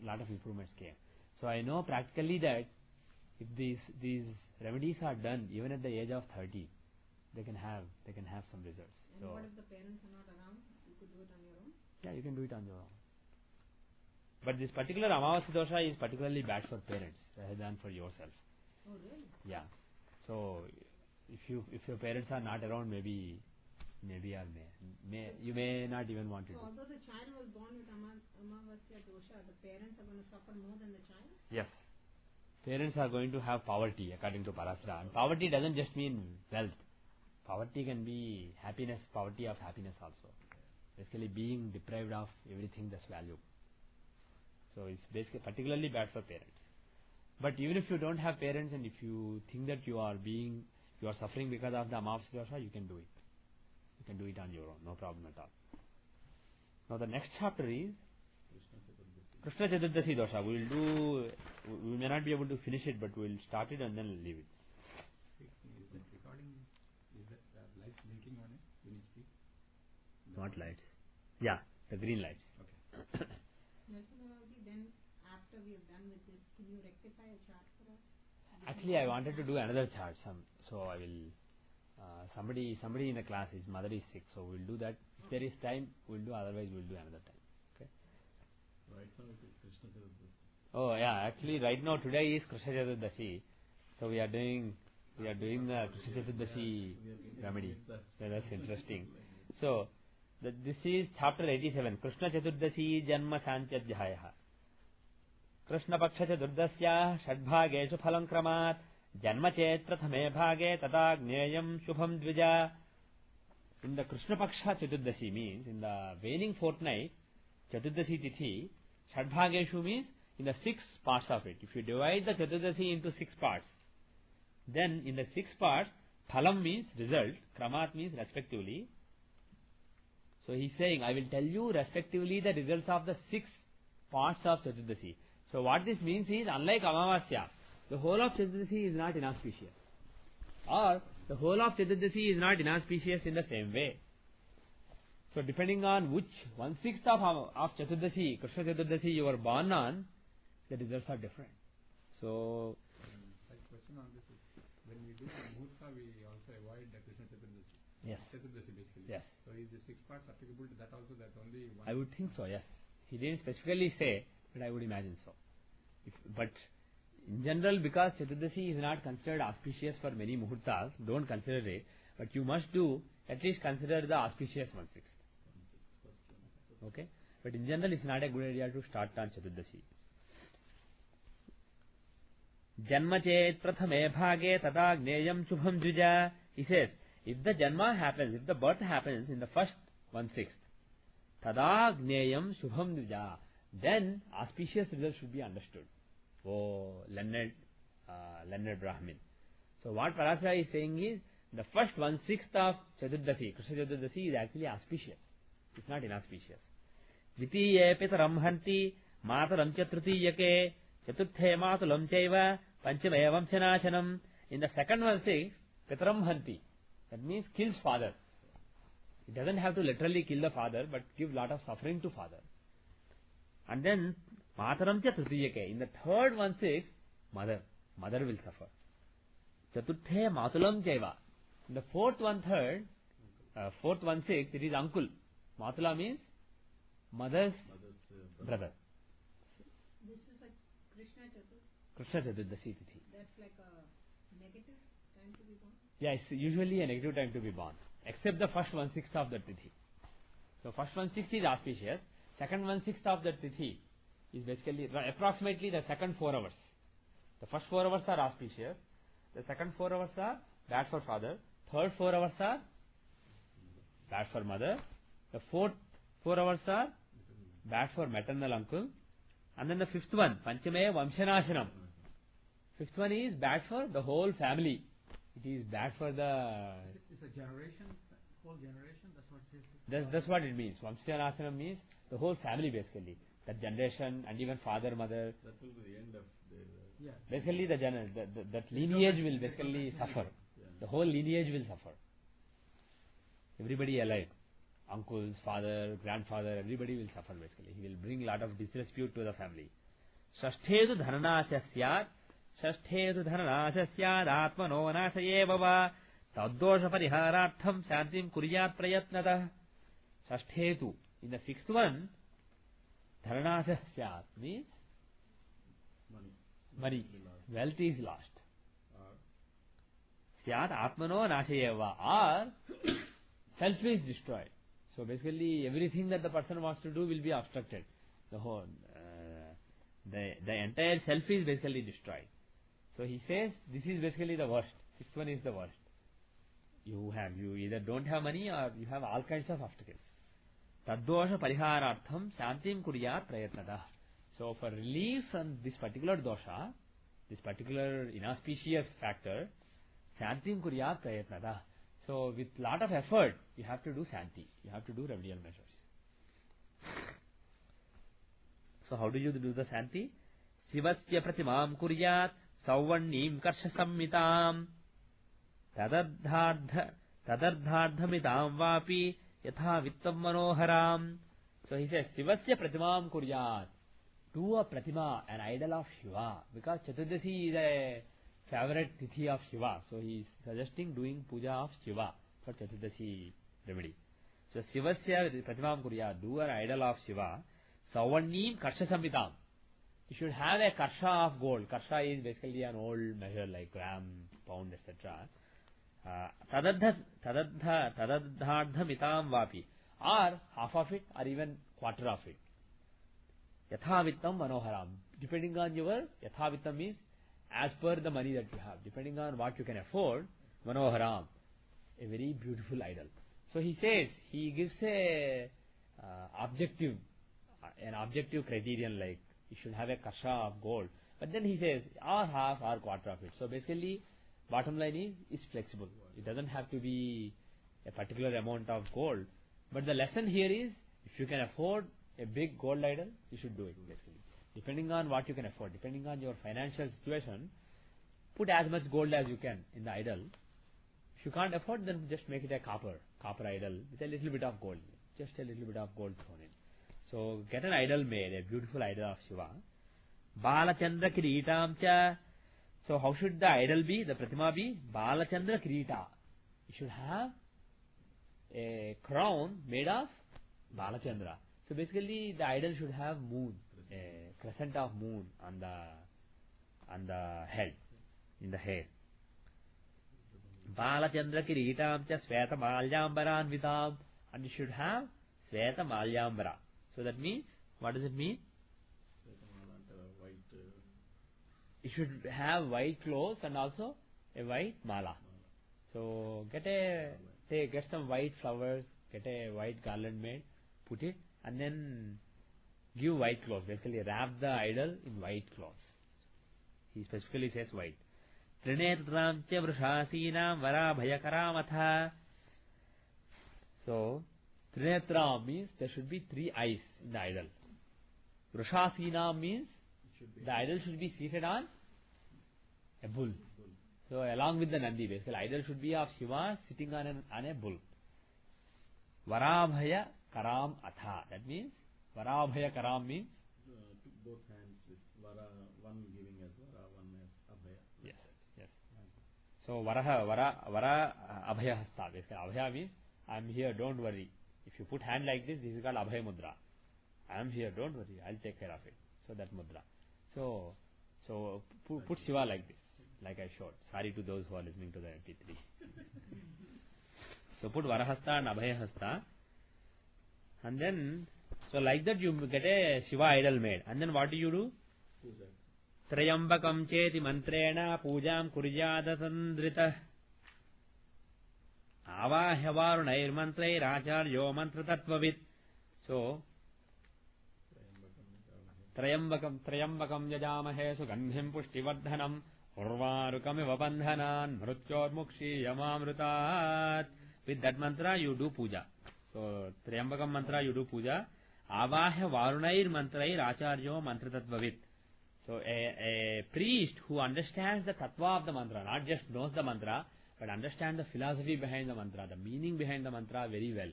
lot of improvements came. So I know practically that if these remedies are done even at the age of 30, they can have some results. And So what if the parents are not around? You could do it on your own? yeah, you can do it on your own. But this particular Amavasya dosha is particularly bad for parents rather than for yourself. Oh really? Yeah. So if your parents are not around, maybe or may you may not even want to So do. although the child was born with Amavasya dosha, the parents are going to suffer more than the child? Yes. Parents are going to have poverty according to Parasara. And poverty doesn't just mean wealth. Poverty can be happiness, poverty of happiness also. Basically being deprived of everything that's valuable. So it's basically particularly bad for parents. But even if you don't have parents and if you think that you are suffering because of the Amavasya dosha, you can do it. You can do it on your own, no problem at all. Now the next chapter is Krishna Chaturdashi dosha. We may not be able to finish it, but we'll start it and then leave it. Is that recording, is that lights blinking on it when you speak? Not lights. Yeah, the green lights. Okay. Narasimhaji, then after we have done with this, can you rectify a chart for us? Actually, I wanted to do another chart. So I will. Somebody in the class, his mother is sick, so we'll do that. If there is time, we'll do. Otherwise, we'll do another time. Okay. Right now it is Krishna Chaturdashi. Oh yeah, actually, right now today is Krishna Chaturdashi, so we are doing the Krishna Chaturdashi remedy. So that's interesting. So this is chapter 87. Krishna Chaturdashi Janma Santyadhyaya. Krishna Paksha Chaturdasya Shadbhageshu Phalam Kramat Janma Chet Prathame Bhage Tata Gneyam Shubham Dvija. In the Krishna Paksha Chaturdashi means in the waning fortnight, Chaturdashi Tithi, Shadbhageshu means in the 6 parts of it. If you divide the Chaturdashi into 6 parts, then in the 6 parts, Phalam means result, Kramat means respectively. So he is saying, I will tell you respectively the results of the 6 parts of Chaturdashi. So what this means is, unlike Amavasya, the whole of Chaturdashi is not inauspicious. Or the whole of Chaturdashi is not inauspicious in the same way. So depending on which 1/6 of Chaturdashi, Krishna Chaturdashi you were born on, the results are different. So My question on this is, when we do the Muhurta, we also avoid the Krishna Chaturdashi. yes, Chaturdashi basically. yes, So is the 6 parts applicable to that also, that only one? I would think so. Yes, he didn't specifically say, but I would imagine so. But in general, because Chaturdashi is not considered auspicious for many muhurtas, don't consider it. But you must do at least consider the auspicious 1/6. Okay, but in general, it's not a good idea to start on Chaturdashi. Janma chet prathame bhage tata gneyam shubham dvija. He says, if the janma happens, if the birth happens in the first 1/6, tada gneyam shubham dvija, then auspicious result should be understood. Oh, learned Brahmin. So what Parasara is saying is, the first 1/6 of Chaturdashi, Krishna Chaturdashi, is actually auspicious. It's not inauspicious. Dvitiye pitaram hanti mataram cha trutiyake chaturthe matulam chaiva panchame vamshanachanam. In the second 1/6, pitaram hanti. That means kills father. It doesn't have to literally kill the father, but give lot of suffering to father. And then mataram cha trutiyake. In the third 1/6, mother will suffer. Chaturthe matulam chaiva. In the fourth 1/3, fourth 1/6, it is uncle. Matula means mother's brother. This is like Krishna Chaturdashi. Krishna Chaturdashi Tithi. That's like a negative time to be born. Yeah, it's usually a negative time to be born, except the first 1/6 of the Tithi. So first 1/6 is auspicious. Second 1/6 of the Tithi is basically approximately the second 4 hours. The first 4 hours are auspicious. The second 4 hours are bad for father. Third 4 hours are bad for mother. The fourth 4 hours are bad for maternal uncle. And then the fifth one, Panchame Vamshanashanam. Fifth one is bad for the whole family. It is bad for the... It's a generation, whole generation, that's what it is. That's what it means. Vamshanashanam means the whole family basically. That generation and even father, mother. That will be the end of their... Basically that lineage will basically suffer. The whole lineage will suffer. Everybody alive. Uncles, father, grandfather, everybody will suffer basically. He will bring lot of disrepute to the family. Shasthetu dhananasya syat. Shasthetu dhananasya syat. Atmano nasaye bhava. Taddosha pariharartham shantim kuryat prayatnatah. Shasthetu. In the sixth one, dhananasya syat means money. Wealth is lost. Syat atmano nashayeva, or self is destroyed. So basically everything that the person wants to do will be obstructed. The whole, the entire self is basically destroyed. So he says this is basically the worst. Sixth one is the worst. You either don't have money or you have all kinds of obstacles. Taddosha pariharartham shantim kuryat prayatnada. So for relief from this particular dosha, this particular inauspicious factor, shantim kuryat prayatnada. So with lot of effort, you have to do shanti. You have to do remedial measures. So how do you do the shanti? Sivasya pratimam kuryat sauvarnim karsha sammitam tadardhamitam vapi yatha vittam manoharam. So he says, Sivasya pratimam kuryat. Do a pratima, an idol of Shiva. Because Chaturdasi is a favorite tithi of Shiva. So he is suggesting doing puja of Shiva for Chaturdasi remedy. So Sivasya pratimam kuryat. Do an idol of Shiva. Sauvarnim karsha sammitam. You should have a karsha of gold. Karsha is basically an old measure like gram, pound, etc. Tadardhamitam vapi, or half of it, or even quarter of it. Yatha vittam manoharam. Depending on your yatha vittam means as per the money that you have. Depending on what you can afford, manoharam, a very beautiful idol. So he says, he gives an objective criterion like you should have a kasha of gold. But then he says, or half or quarter of it. So basically, bottom line is, it's flexible. It doesn't have to be a particular amount of gold. But the lesson here is, if you can afford a big gold idol, you should do it basically. Depending on what you can afford, depending on your financial situation, put as much gold as you can in the idol. If you can't afford, then just make it a copper idol with a little bit of gold. Just a little bit of gold thrown in. So get an idol made, a beautiful idol of Shiva. Balachandra Kiritam cha. So how should the idol be, the pratima be? Balachandra Kirita. You should have a crown made of Balachandra. So basically the idol should have moon, a crescent of moon on the head, in the hair. Balachandra Kiritam cha Sveta Malyambaran Vitam. And you should have Sveta Malyambara. So that means, what does it mean? You should have white clothes and also a white mala. So get some white flowers, get a white garland made, put it, and then give white clothes. Basically wrap the idol in white clothes. He specifically says white. Trinetram cha vrushasinam varabhayakaram. So Trinetram means there should be 3 eyes in the idol. Vrushasinam means the idol should be seated on a bull. So along with the Nandi, basically idol should be of Shiva sitting on a bull. Varabhaya karam atha. That means Varabhaya karam means both hands with Vara, one giving as Vara, one as Abhaya. Yes. So Vara Abhaya hasta. Basically Abhaya means I am here, don't worry. If you put hand like this is called Abhaya mudra. I am here, don't worry, I'll take care of it. So that mudra. So put Shiva like this, like I showed. Sorry to those who are listening to the MP3. So put Varahasta and Abhayahasta. And then, so like that you get a Shiva idol made. And then what do you do? Trayambakam cheti mantrena pujam kuryada sandrita. Avahyavarunayir mantrair acharyo mantra tattvavit. So, Trayambakam yajamahe sugandhim pushtivardhanam urvarukamiva bandhanan mrutyor mukshi yamamrutat. With that mantra you do puja. So Trayambakam mantra you do puja. Avahya varunair mantrair acharyo mantra tattvavit. So a priest who understands the tattva of the mantra, not just knows the mantra, but understands the philosophy behind the mantra, the meaning behind the mantra very well.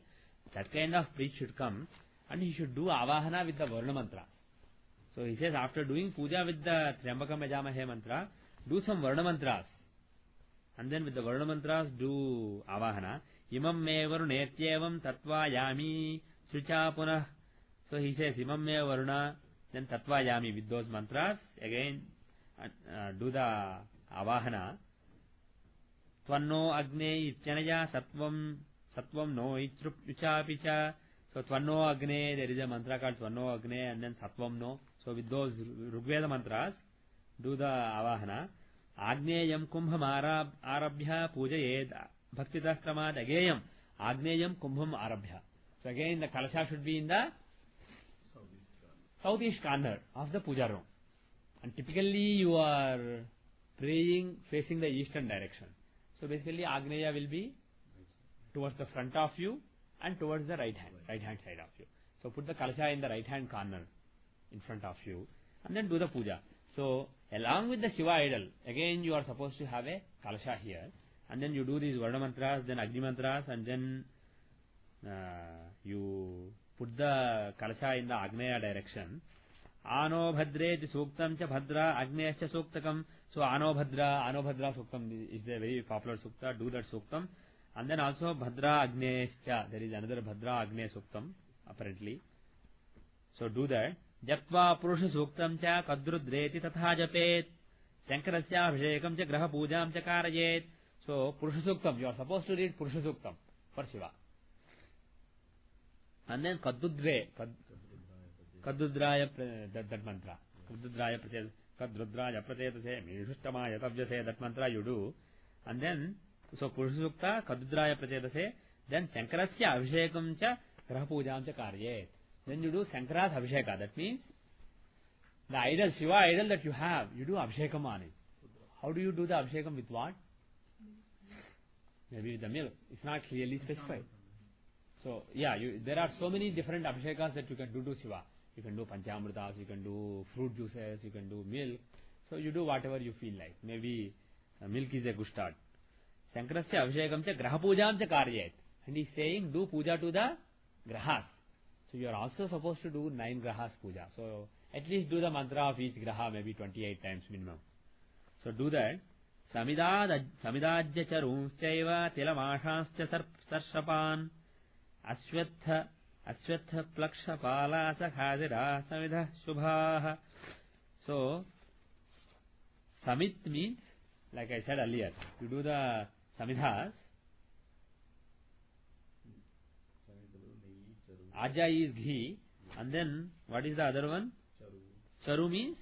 That kind of priest should come and he should do avahana with the varna mantra. So he says after doing puja with the Trayambakam yajamahe mantra, do some varna mantras. And then with the varna mantras do avahana. Imam me varunetyevam tatva yami sucha punah. So he says imam me varuna, then tatva yami with those mantras. Again do the avahana. tvanno agne ityanaya satvam no itrupicha. So tvanno agne, there is a mantra called tvanno agne, and then satvam no. So with those Rigveda mantras, do the avahana. Agneyam kumbham arabhya pujayed bhaktitah kramad ageyam. Agneyam kumbham arabhya. So again the kalasha should be in the southeast corner of the puja room. And typically you are praying facing the eastern direction. So basically Agneya will be towards the front of you and towards the right hand side of you. So put the kalasha in the right hand corner in front of you and then do the puja. So along with the Shiva idol, again you are supposed to have a kalasha here, and then you do these Varna mantras, then Agni mantras, and then you put the kalasha in the Agneya direction. Ano bhadreti suktam cha bhadra agneyascha suktakam. So ano bhadra suktam is a very popular sukta. Do that suktam. And then also bhadra agneyascha. There is another bhadra agneya suktam apparently. So do that. Japva purusha suktam cha kadrudreti tatha japet. Shankarasya abhishekam cha graha pujam cha karayet. So purusha suktam. You are supposed to read purusha suktam for Shiva. And then Kadudraya, that mantra. Kadudraya pratetase, Mishustamaya Tabjase, that mantra you do. And then, so Purushasukta, Kadudraya pratetase, then Shankarasya Abhishekam cha Graha Pujam cha Karyet. Then you do Shankara's Abhisheka. That means, the idol, Shiva idol that you have, you do Abhishekam on it. How do you do the Abhishekam with what? Maybe with the milk. It's not clearly specified. So, yeah, there are so many different Abhishekas that you can do to Shiva. You can do Panchamritas, you can do fruit juices, you can do milk. So you do whatever you feel like. Maybe milk is a good start. Shankarasya Abhishekam cha Graha Pujam cha Karyet. And he's saying do puja to the Grahas. So you are also supposed to do 9 Grahas puja. So at least do the mantra of each Graha maybe 28 times minimum. So do that. Samidajya charunschaiva tilamashanscha sarshapan Ashwatha plaksha pala sakhadira samidha shubha. So samit means, like I said earlier, you do the samidhas. Aja is ghee, and then what is the other one? Charu means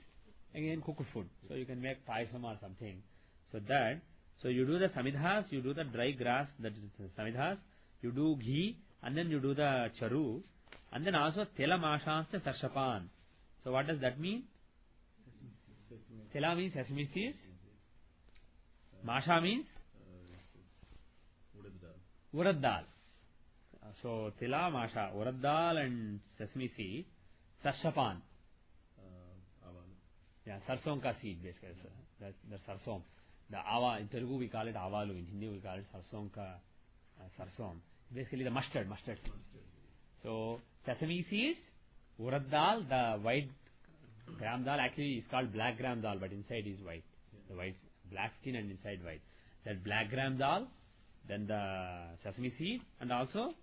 again cooked food. So you can make paisam or something. So you do the samidhas, you do the dry grass, that is the samidhas, you do ghee, and then you do the charu, and then also tela mashansya sarshapan. So what does that mean? Tela means sesame seeds. Masha means urad dal. So tela, masha, urad dal and sesame seeds. Sarshapan. Yeah, sarson ka seed basically. The sarson. The awa, in Telugu we call it avalu, in Hindi we call it sarson ka sarson. Basically the mustard seeds. So sesame seeds, urad dal, the white gram dal actually is called black gram dal, but inside is white. The white, black skin and inside white. That black gram dal, then the sesame seed, and also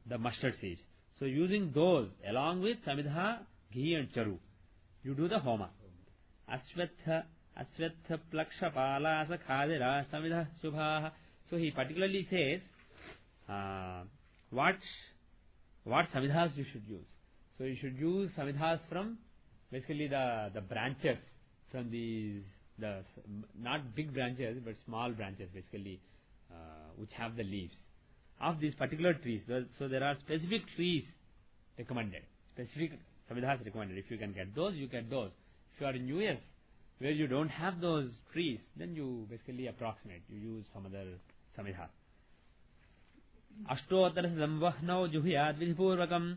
the mustard seeds. So using those along with samidha, ghee and charu, you do the homa. Ashwatha plaksha pala sakhadira samidha shubha. So he particularly says what samidhas you should use. So you should use samidhas from basically the branches, from the not big branches but small branches basically, which have the leaves of these particular trees. So there are specific trees recommended, specific samidhas recommended. If you can get those, you get those. If you are in US where you don't have those trees, then you basically approximate, you use some other samidha. Ashtottara samvahnau juhyat vidhipurvakam.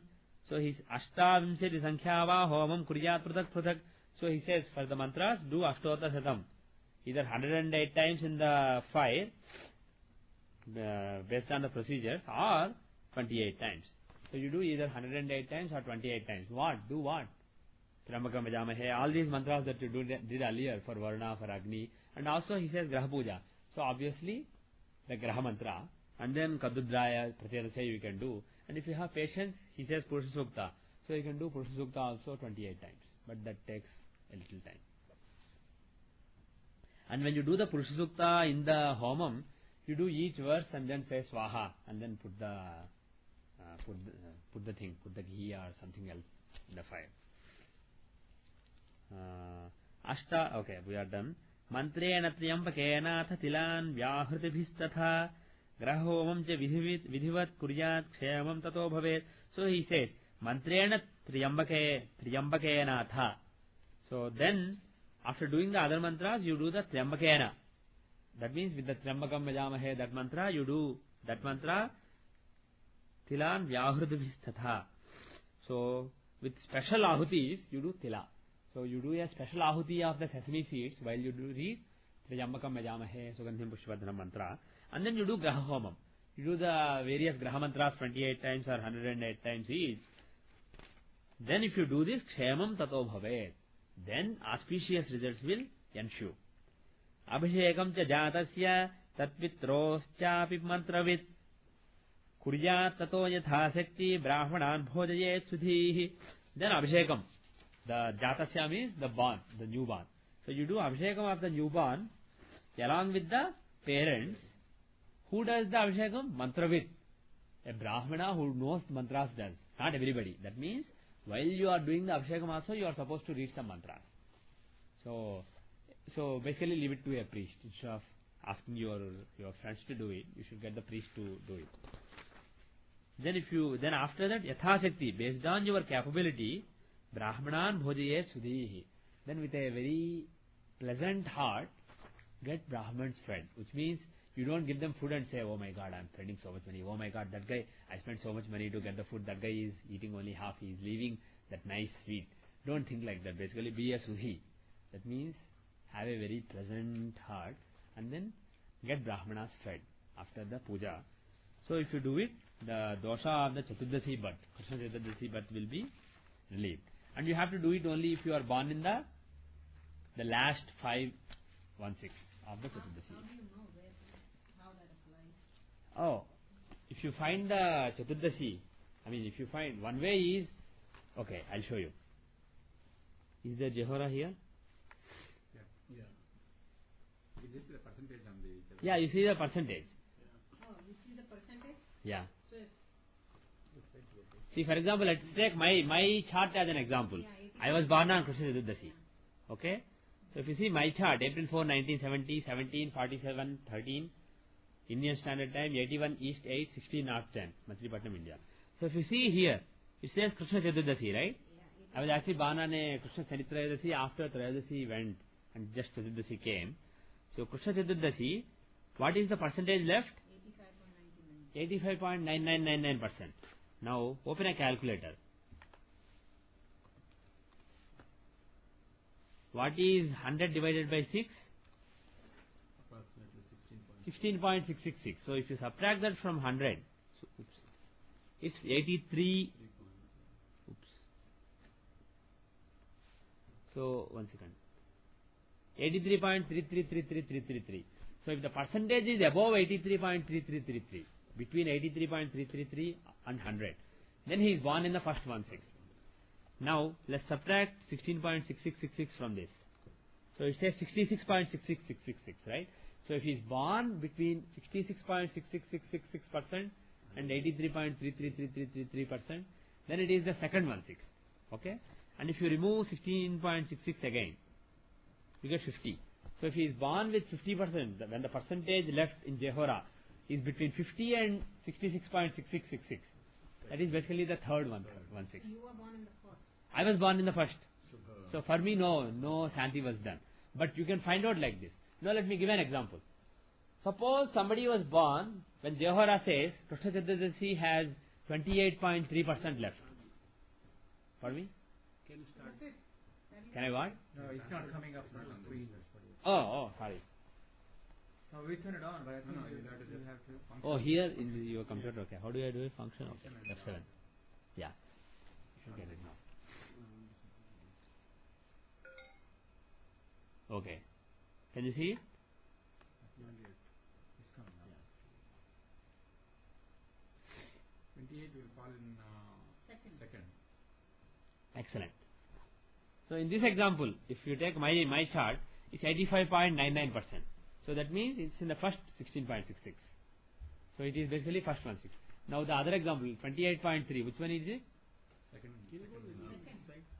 So his Ashtavimsati Sankhya homam kuryat pratak pratak. So he says for the mantras, do Ashtottara satam. Either 108 times in the fire, based on the procedures, or 28 times. So you do either 108 times or 28 times. What? Do what? Trambakam Vajamahe, all these mantras that you did earlier for Varna, for Agni. And also he says Graha Puja. So obviously the Graha mantra. And then Kadudraya, Pratyadase you can do. And if you have patience, he says Purusha Sukta. So you can do Purusha Sukta also 28 times. But that takes a little time. And when you do the Purusha Sukta in the Homam, you do each verse and then say Swaha and then put the ghee or something else in the fire. Ashta, okay, we are done. Mantrena Triyambakena Tilan Vyahrutibhistatha Grahomam cha vidhivat kuryat kshemam tato bhavet. So he says, Mantrena Triyambakena tha. So then, after doing the other mantras, you do the Triyambakena. That means with the Triyambakam Vajamahe, that mantra, you do that mantra, Tilan Vyahrutibhistatha. So, with special ahutis, you do Tila. So you do a special ahuti of the sesame seeds while you do read Triyambakam Vajamahe Sugandhim Pushpavardhanam mantra, and then you do Graha Homam. You do the various Graha mantras 28 times or 108 times each. Then if you do this, Kshemam Tato Bhavet, then auspicious results will ensue. Abhishekam cha jatasya tatvitroschapi mantravit kuryat tato yatha sakti brahmanan bhojayet sudhihi. Then Abhishekam. The Jatasya means the born, the newborn. So you do Abhishekam of the newborn along with the parents. Who does the Abhishekam? Mantravit. A Brahmana who knows mantras does. Not everybody. That means while you are doing the Abhishekam also, you are supposed to read some mantras. So basically leave it to a priest. Instead of asking your friends to do it, you should get the priest to do it. Then after that, Yatha Shakti, based on your capability, Brahmanan bhojaye sudhihi. Then with a very pleasant heart, get Brahmans fed. Which means you don't give them food and say, oh my God, I'm spending so much money. Oh my God, that guy, I spent so much money to get the food. That guy is eating only half. He is leaving that nice sweet. Don't think like that. Basically, be a sudhi. That means have a very pleasant heart and then get Brahmanas fed after the puja. So if you do it, the dosha of the Chaturdasi Bhat, Krishna Chaturdasi Bhat will be relieved. And you have to do it only if you are born in the last 5/16 of the Chaturdasi. How do you know how that applies? Oh, if you find the Chaturdasi, if you find, one way is, okay, I'll show you. Is there Jehora here? Yeah. This is the percentage on the... Yeah, you see the percentage. Oh, you see the percentage? Yeah. So if See, for example, let's take my chart as an example. I was born on Krishna Chaturdasi. Okay? So if you see my chart, April 4, 1970, 17, 47, 13, Indian Standard Time, 81 East 8, 16 North 10, Machilipatnam, India. So if you see here, it says Krishna Chaturdasi, right? I was actually born on a Krishna Charitrayodasi after Trayodasi went and just Chaturdasi came. So Krishna Chaturdasi, what is the percentage left? 85.9999%. Now open a calculator. What is 100 divided by 6? Approximately 16.666. So if you subtract that from 100, so, it's 83. So 1 second. 83.333333. So if the percentage is above 83.3333, between 83.333 and 100, then he is born in the first 1/6. Now let's subtract 16.6666 from this. So it says 66.66666, right? So if he is born between 66.66666% and 83.333333%, then it is the second 1/6. Okay? And if you remove 16.66 again, you get 50. So if he is born with 50%, when the percentage left in Jehora is between 50 and 66.6666, that is basically the third 1/6. you were born in the first. I was born in the first. So for me, no Shanti was done. But you can find out like this. Now let me give an example. Suppose somebody was born when Jehora says Krishna Chaturdasi has 28.3% left. For me? Can you start? That's it. That is Can I what? No, it's not coming up. Not on the Please. Oh, sorry. No, we turn it on, but I think No, you you'll have to just have to. function. Oh, here in your computer. Okay. How do I do it? Function? Okay. F7. Yeah. You should get it now. Okay. Can you see it? Not yet. It's coming up. 28 will fall in second. Excellent. So in this example, if you take my chart, is 85.99%. So that means it's in the first 16.66. So it is basically first 1/6. Now the other example, 28.3. Which one is it? Second. I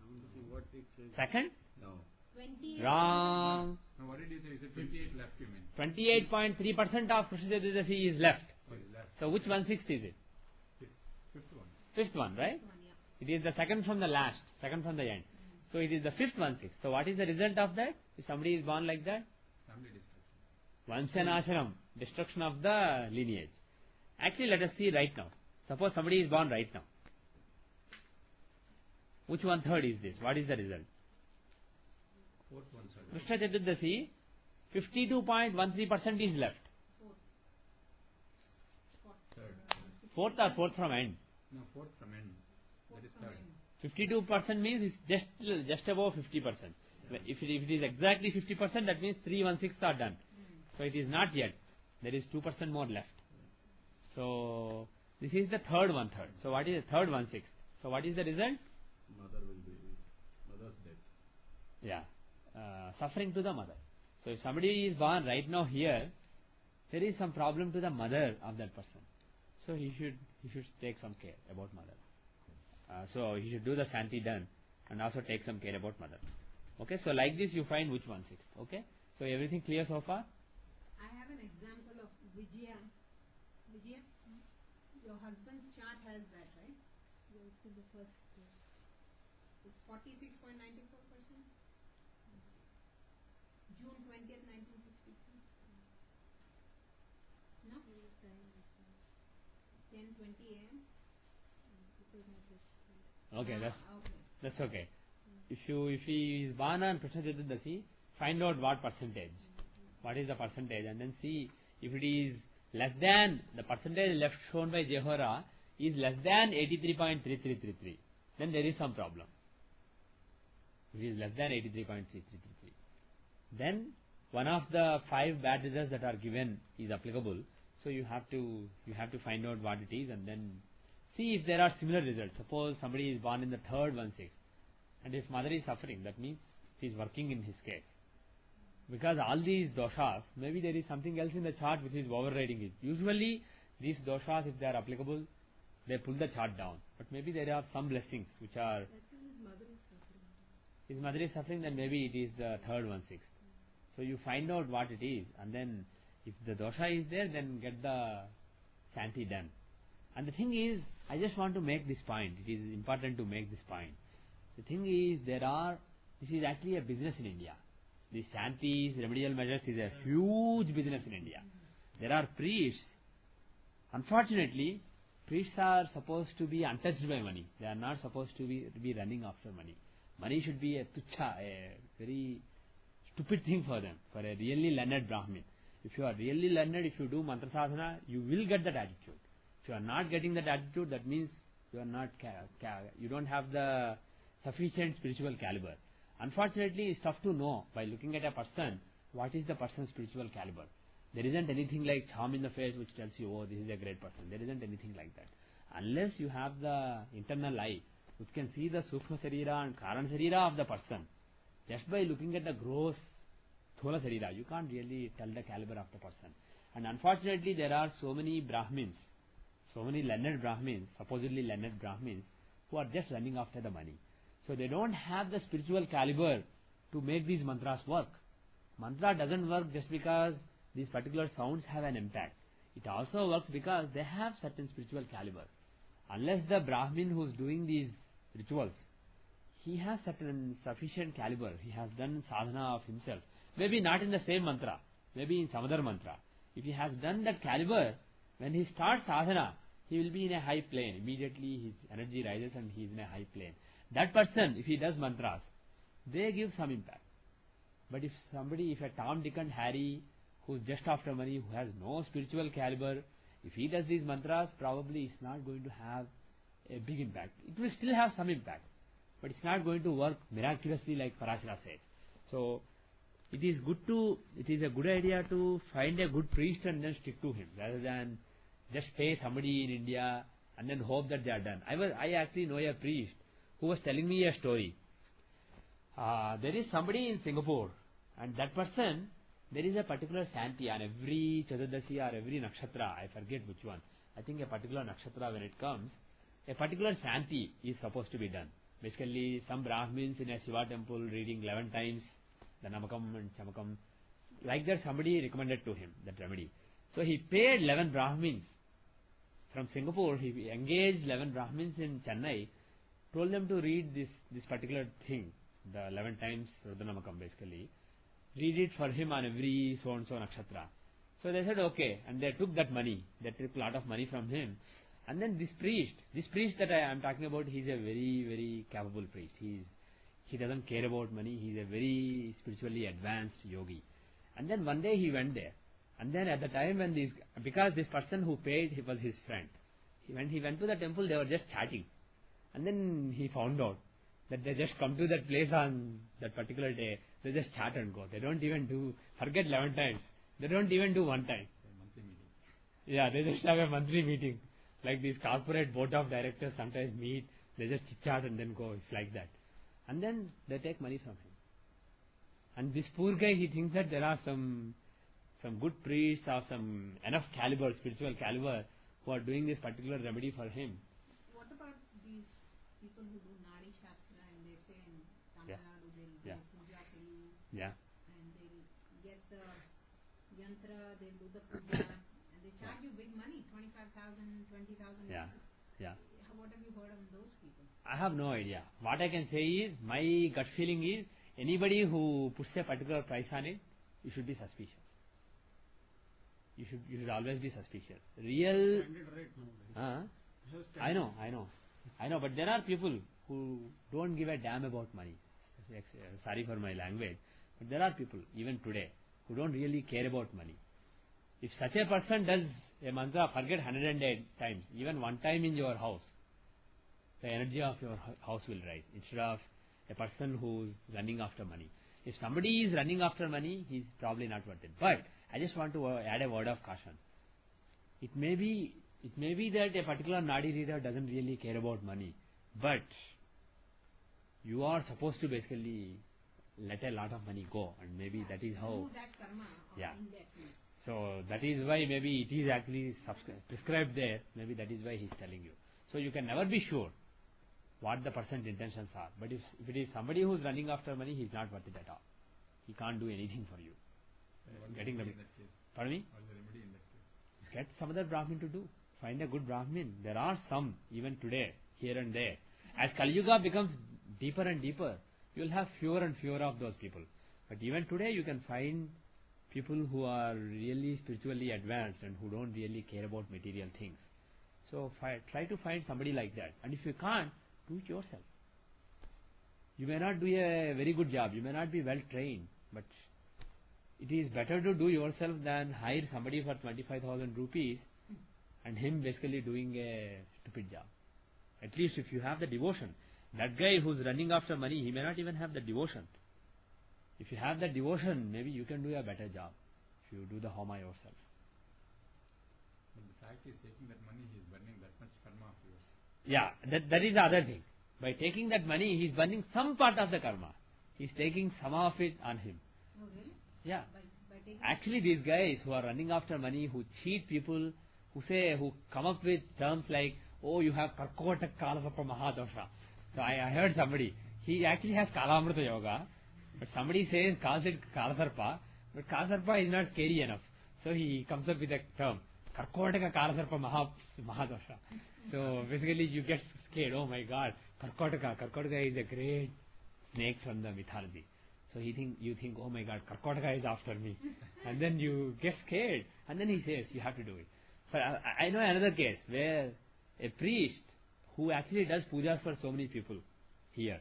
want to see what it says. Second? No. 20. Wrong. No, what did you say? You said 28 left, you mean? 28.3% of Krishna Chaturdashi is left. Oh, is left. So which 1/6 is it? Fifth one. Fifth one, right? One, yeah. It is the second from the last, second from the end. So it is the fifth 1/6. So what is the result of that? If somebody is born like that? Family destruction. Vanshanashanam, destruction of the lineage. Actually, let us see right now. Suppose somebody is born right now. Which 1/3 is this? What is the result? Fourth one, sir. Krishna Chaturdashi, 52.13% is left. Third. Fourth or fourth from end? No, fourth from end. That is third. 52% means it's just above 50%. If it is exactly 50%, that means 3 1/6 are done. So it is not yet. There is 2% more left. So this is the third 1/3. So what is the third 1/6? So what is the result? Mother's death. Yeah, suffering to the mother. So if somebody is born right now here, there is some problem to the mother of that person. So he should take some care about mother. So he should do the Santi done and also take some care about mother. Okay, so like this you find which 1/6. Okay, so everything clear so far? I have an example of Vijaya. Vijaya, your husband's chart has that, right? Goes to the first. It's 46.94%. June 20th, 1963. No? 10:20 a.m. Okay, Okay. that's okay. If he is born on Krishna Chaturdashi, find out what percentage. What is the percentage, and then see if it is less than the percentage left shown by Jehora is less than 83.3333. Then there is some problem. If it is less than 83.3333, then one of the 5 bad results that are given is applicable. So you have to find out what it is and then see if there are similar results. Suppose somebody is born in the third 1/6, and if mother is suffering, that means she is working in his case. Because all these doshas, maybe there is something else in the chart which is overriding it. Usually these doshas, if they are applicable, they pull the chart down. But maybe there are some blessings which are. His mother is suffering, then maybe it is the third 1/6. So you find out what it is, and then if the dosha is there, then get the Santi done. And the thing is, I just want to make this point. It is important to make this point. The thing is, this is actually a business in India. The Santis, remedial measures is a huge business in India. There are priests. Unfortunately, priests are supposed to be untouched by money. They are not supposed to be running after money. Money should be a tuchha, a very stupid thing for them, for a really learned Brahmin. If you are really learned, if you do mantra sadhana, you will get that attitude. If you are not getting that attitude, that means you are not, you don't have the sufficient spiritual caliber. Unfortunately, it's tough to know by looking at a person what is the person's spiritual caliber. There isn't anything like charm in the face which tells you, oh, this is a great person. There isn't anything like that. Unless you have the internal eye which can see the Sukshma Sarira and Karan Sarira of the person, just by looking at the gross Thola Sarira, you can't really tell the caliber of the person. And unfortunately, there are so many Brahmins, so many learned Brahmins, supposedly learned Brahmins, who are just running after the money. So they don't have the spiritual caliber to make these mantras work. Mantra doesn't work just because these particular sounds have an impact. It also works because they have certain spiritual caliber. Unless the Brahmin who is doing these rituals, he has certain sufficient caliber, he has done sadhana of himself, maybe not in the same mantra, maybe in some other mantra. If he has done that caliber, when he starts sadhana, he will be in a high plane. Immediately his energy rises and he is in a high plane. That person, if he does mantras, they give some impact. But if a Tom, Dick and Harry who is just after money, who has no spiritual caliber, if he does these mantras, probably it's not going to have a big impact. It will still have some impact, but it's not going to work miraculously like Parashara says. So it is a good idea to find a good priest and then stick to him, rather than just pay somebody in India and then hope that they are done. I actually know a priest who was telling me a story. There is somebody in Singapore, And that person, there is a particular Santi on every Chaturdashi or every Nakshatra, I forget which one. I think a particular Nakshatra when it comes, a particular Santi is supposed to be done. Basically, some Brahmins in a Shiva temple reading 11 times the Namakam and Chamakam. Like that, somebody recommended to him that remedy. So he paid 11 Brahmins from Singapore. He engaged 11 Brahmins in Chennai, told them to read this particular thing, the 11 times Rudanamakam basically. Read it for him on every so and so nakshatra. So they said okay, and they took that money. They took a lot of money from him. And then this priest that I am talking about, he's a very, very capable priest. He doesn't care about money. He's a very spiritually advanced yogi. And then one day he went there. And then at the time when because this person who paid, he was his friend. When he went to the temple, they were just chatting. And then he found out that they just come to that place on that particular day. They just chat and go. They don't even forget 11 times. They don't even do one time. Monthly meeting. Yeah, they just have a monthly meeting. Like these corporate board of directors sometimes meet, they just chit chat and then go. It's like that. And then they take money from him. And this poor guy, he thinks that there are some good priests or some enough caliber, spiritual caliber, who are doing this particular remedy for him. What about these people who do Nadi Shastra and they say in Tamil Yeah. Nadu they'll Yeah. do puja for you Yeah. and they'll get the yantra, they'll do the puja and they charge you big money, 25,000, 20,000. Yeah. Yeah. What have you heard of those people? I have no idea. What I can say is, my gut feeling is, anybody who puts a particular price on it, you should be suspicious. You should always be suspicious. Real. Standard rate now. I know, but there are people who don't give a damn about money. Sorry for my language, but there are people, even today, who don't really care about money. If such a person does a mantra, forget 108 times, even one time in your house, the energy of your house will rise, instead of a person who's running after money. If somebody is running after money, he's probably not worth it. But I just want to add a word of caution. It may be that a particular Nadi reader doesn't really care about money, but you are supposed to basically let a lot of money go, and maybe that is how. Do that karma of Yeah. indirectly. So that is why maybe it is actually prescribed there. Maybe that is why he is telling you. So you can never be sure what the person's intentions are. But if it is somebody who is running after money, he is not worth it at all. He can't do anything for you. Getting them. In that case. Pardon me? What's the remedy in that case? Get some other Brahmin to do. Find a good Brahmin. There are some even today, here and there. As Kali Yuga becomes deeper and deeper, you will have fewer and fewer of those people. But even today you can find people who are really spiritually advanced and who don't really care about material things. So try to find somebody like that. And if you can't, do it yourself. You may not do a very good job. You may not be well trained. But it is better to do yourself than hire somebody for 25,000 rupees and him basically doing a stupid job. At least if you have the devotion. That guy who's running after money, he may not even have the devotion. If you have that devotion, maybe you can do a better job if you do the homa yourself. But the fact is, taking that money, he is burning that much karma of yours. Yeah, that is the other thing. By taking that money, he's burning some part of the karma. He's taking some of it on him. Oh, really? Yeah. By taking Actually, these guys who are running after money, who cheat people, who come up with terms like, oh, you have Karkotak Kalasapra Mahadosha. So I heard somebody, he actually has Kalamrita Yoga, but somebody calls it Kalasarpa, but Kalasarpa is not scary enough. So he comes up with a term, Karkotaka Kalasarpa Mahadosha. So basically you get scared, oh my god, Karkotaka is a great snake from the mythology. So you think, oh my god, Karkotaka is after me. And then you get scared. And then he says, you have to do it. But I know another case where a priest who actually does pujas for so many people here.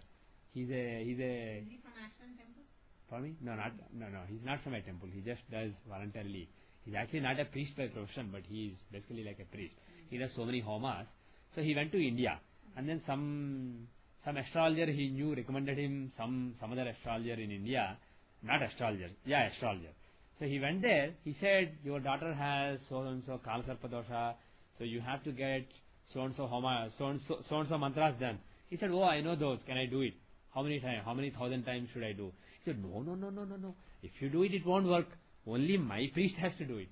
He's a. Is he from Ashram temple? Pardon me? No. He's not from a temple. He just does voluntarily. He's actually not a priest by profession, but he's basically like a priest. He does so many homas. So he went to India, and then some astrologer he knew recommended him some other astrologer in India, not astrologer. Yeah, astrologer. So he went there. He said, your daughter has so and so Kalasarpa dosha, so you have to get so and so homa, so and so mantras done. He said, oh, I know those. Can I do it? How many times? How many thousand times should I do? He He said, no. If you do it, it won't work. Only my priest has to do it.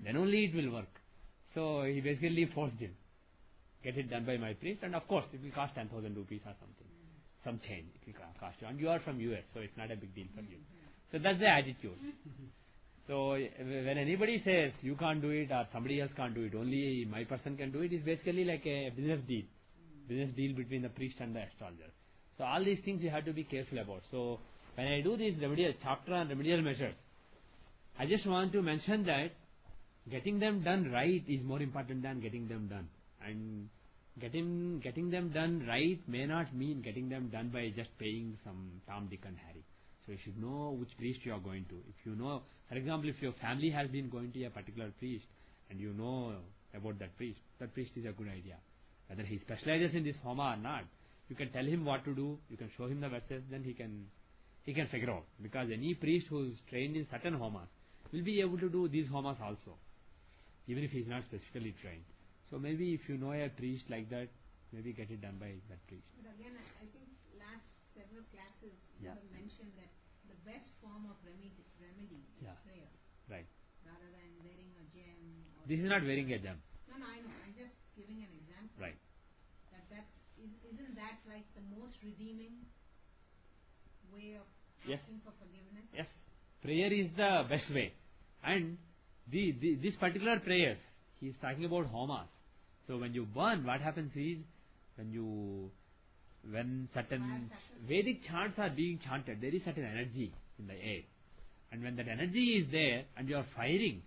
Then only it will work. So he basically forced him. Get it done by my priest, and of course it will cost 10,000 rupees or something. Some change it will cost you. And you are from US, so it's not a big deal for you. So that's the attitude. So when anybody says you can't do it or somebody else can't do it, only my person can do it, is basically like a business deal. Business deal between the priest and the astrologer. So all these things you have to be careful about. So when I do this remedial chapter on remedial measures, I just want to mention that getting them done right is more important than getting them done. And getting them done right may not mean getting them done by just paying some Tom, Dick and Harry. So you should know which priest you are going to. If you know, for example, if your family has been going to a particular priest and you know about that priest is a good idea. Whether he specializes in this homa or not, you can tell him what to do, you can show him the verses, then he can figure out. Because any priest who is trained in certain homas will be able to do these homas also, even if he is not specifically trained. So maybe if you know a priest like that, maybe get it done by that priest. But again, I think last several classes you have mentioned that the best form of remedy is prayer. Right. Rather than wearing a gem. Or This is not wearing a gem. No, I know. I'm just giving an example. Right. Isn't that like the most redeeming way of Yes. asking for forgiveness? Yes. Prayer is the best way. And this particular prayer, he is talking about homas. So when you burn, what happens is, when certain Vedic chants are being chanted, there is certain energy in the air. And when that energy is there and you are firing,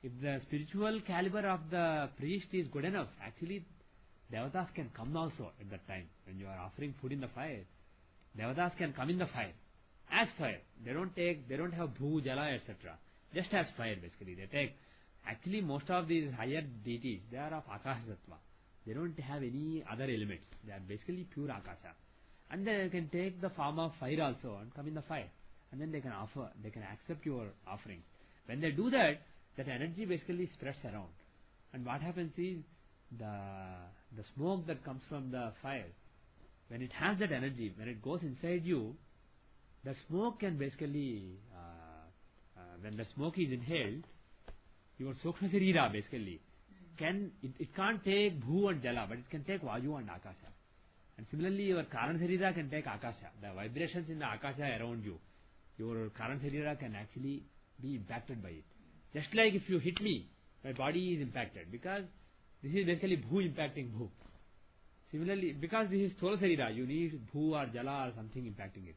if the spiritual caliber of the priest is good enough, actually Devatas can come also at that time. When you are offering food in the fire, Devatas can come in the fire. As fire. They don't have bhu, jala, etc. Just as fire basically. They take, actually most of these higher deities, they are of Akasha Tattva. They don't have any other elements. They are basically pure Akasha. And they can take the form of fire also and come in the fire. And then they can accept your offering. When they do that, that energy basically spreads around. And what happens is, the smoke that comes from the fire, when it has that energy, when it goes inside you, the smoke can basically, when the smoke is inhaled, your Sukshma Sarira basically, it can't take Bhu and Jala, but it can take Vayu and Akasha. And similarly, your Karan Sarira can take Akasha. The vibrations in the Akasha around you, your Karan Sarira can actually be impacted by it. Just like if you hit me, my body is impacted, because this is basically Bhu impacting Bhu. Similarly, because this is Thola Sarira, you need Bhu or Jala or something impacting it.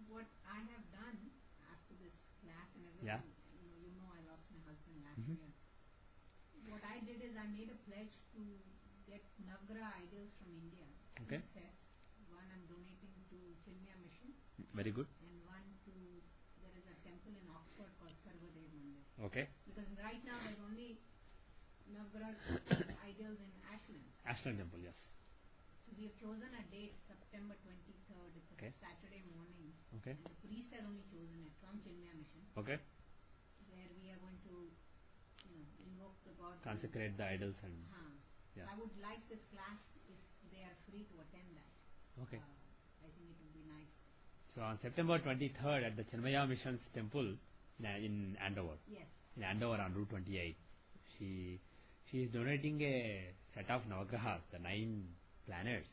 What I have done after this class and everything, Yeah. you know I lost my husband last year. What I did is I made a pledge to get Navgraha idols from India. Okay. Two sets. One I'm donating to Chinmaya Mission, Very good. and one to, there is a temple in Oxford called Sarvadev Mandir. Okay. Because right now there's only Navgraha idols in Ashland. Ashland Temple, yes. So we have chosen a date, September 23rd. It's a Okay. Saturday morning. Okay. And the priest has only chosen it from Chinmaya Mission, Okay. where we are going to, invoke the gods. Consecrate the idols and... Yeah. I would like this class if they are free to attend that. Okay. I think it would be nice. So on September 23rd at the Chinmaya Mission's temple in Andover. Yes. In Andover on Route 28. She is donating a set of Navagrahas, the 9 planets.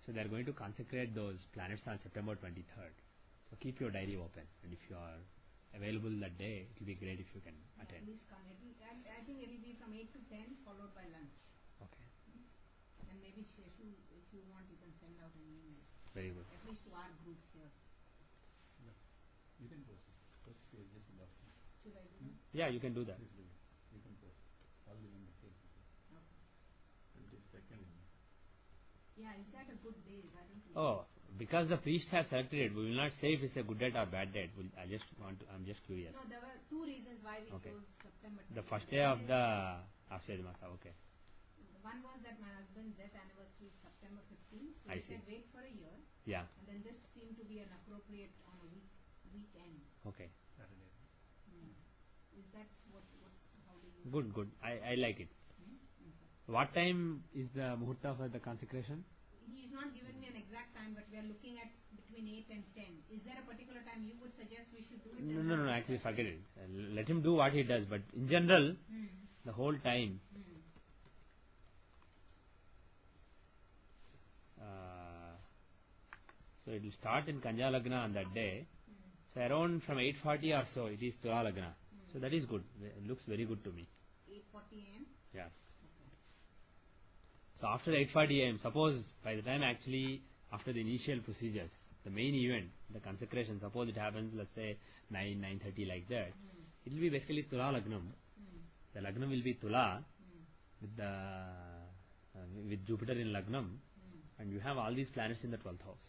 So they are going to consecrate those planets on September 23rd. So keep your diary open, and if you are available that day, it will be great if you can attend. Please come. I think it will be from 8 to 10 followed by lunch. Okay. And maybe Sheshu, if you want, you can send out an email. Very good. At least to our group here. You can post it. Post it just in the afternoon. Should I do that? Yeah, you can do that. Please do it. You can post it. All the message. Okay. 22nd. Yeah, is that a good day? Why don't you? Oh, because the priest has selected it, we will not say if it's a good date or bad date. I'm just curious. No, there were two reasons why we Okay. chose September. The 23rd. first day of the Ashwad Masa, okay. One was that my husband's death anniversary is September 15th, so I we see. said wait for a year, Yeah, and then this seemed to be an appropriate on a weekend. okay. Saturday. Is that how do you? Good. I like it. Okay. What time is the Muhurta for the consecration? He's not given me an exact time, but we are looking at between between 8 and 10. Is there a particular time you would suggest we should do it? No, actually forget it. Let him do what he does, but in general, the whole time, so it will start in Kanya Lagna on that day. So around from 8:40 or so, it is Tula Lagna. So that is good. It looks very good to me. 8:40 a.m.? Yeah. So after 8:40 am, suppose by the time actually after the initial procedures, the main event, the consecration, suppose it happens, let's say 9:30 like that, it will be basically Tula Lagnam. The Lagnam will be Tula with the with Jupiter in Lagnam, and you have all these planets in the 12th house.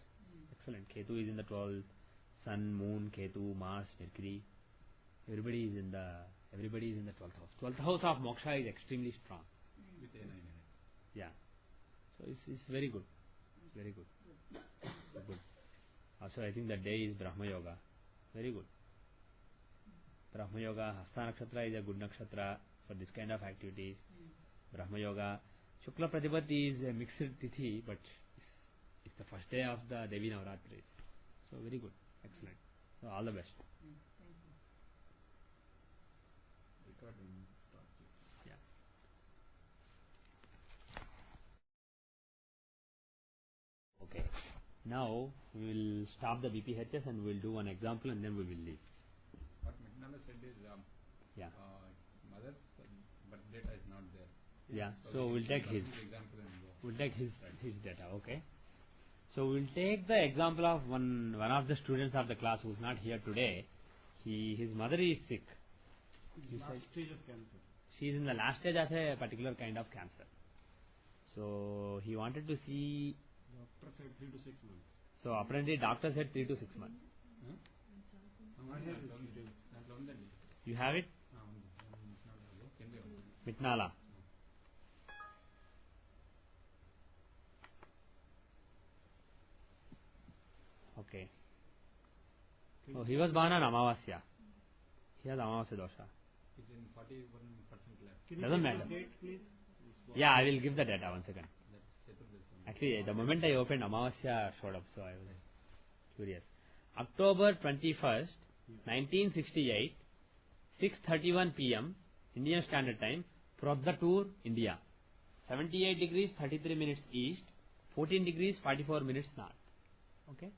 Excellent. Ketu is in the 12th, Sun, Moon, Ketu, Mars, Mercury. Everybody is in the 12th house. 12th house of Moksha is extremely strong. With A9 in it. Yeah. So it's very good. It's very good. Good. Also, I think that day is Brahma Yoga. Very good. Brahma Yoga, Hasta Nakshatra is a good nakshatra for this kind of activities. Brahma Yoga. Shukla Pratipati is a mixed tithi, but it's the first day of the Devi Navaratris. So very good. Excellent. So all the best. Recording start. Yeah. Okay. Now we will stop the BPHS and we will do one example and then we will leave. What McNamara said is Yeah. mother's birth data is not there. Yeah. So we'll take his. Example and go. We'll take his data. Okay. So we'll take the example of one of the students of the class who is not here today. His mother is sick. Last stage of cancer. She is in the last stage of a particular kind of cancer. So he wanted to see. Doctor said 3 to 6 months. So apparently doctor said 3 to 6 months. You have it? Mitnala. Okay. Oh, he was born on Amavasya. He has Amavasya dosha. It's in 41% left. Can you Doesn't give matter. the date, please? Yeah, I will give the data once again. That's Chaturdashi. Actually, the moment I opened Amavasya showed up, so I was curious. October 21st, 1968, 6:31 p.m. Indian Standard Time, Proddatur, India. 78 degrees 33 minutes east, 14 degrees 44 minutes north. Okay.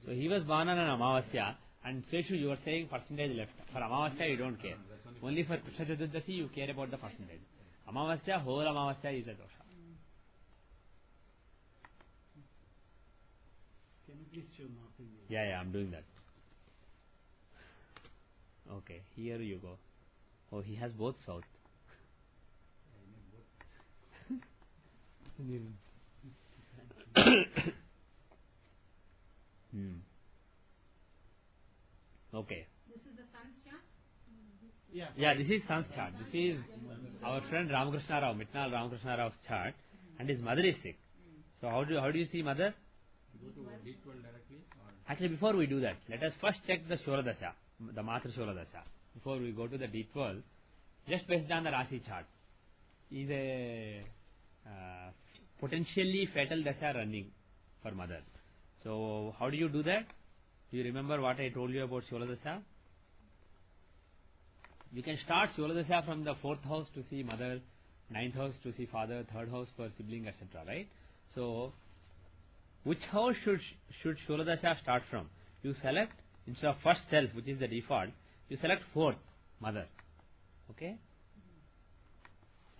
So he was born on an Amavasya, and Seshu, you were saying percentage left. For Amavasya you don't care. Only for Krishna Chaturdashi you care about the percentage. Amavasya, whole Amavasya is a dosha. Can you please show North India? Yeah, I'm doing that. Okay, here you go. Oh, he has both south. Okay. This is the sun's chart? Yeah, this is Sun's chart. This is our friend Ramakrishna Rao, Mitnal Ramakrishna Rao's chart, and his mother is sick. So how do you see mother? Go to D12 directly or Actually, before we do that, let us first check the Shola Dasha, the Matra Shola Dasha. Before we go to the D12, just based on the Rasi chart, is a potentially fatal Dasha running for mother. So how do you do that? Do you remember what I told you about Shola Dasha? We can start Shola Dasha from the 4th house to see mother, 9th house to see father, 3rd house for sibling, etc. Right? So, which house should Shola Dasha start from? You select, instead of first self, which is the default, you select 4th, mother. Okay?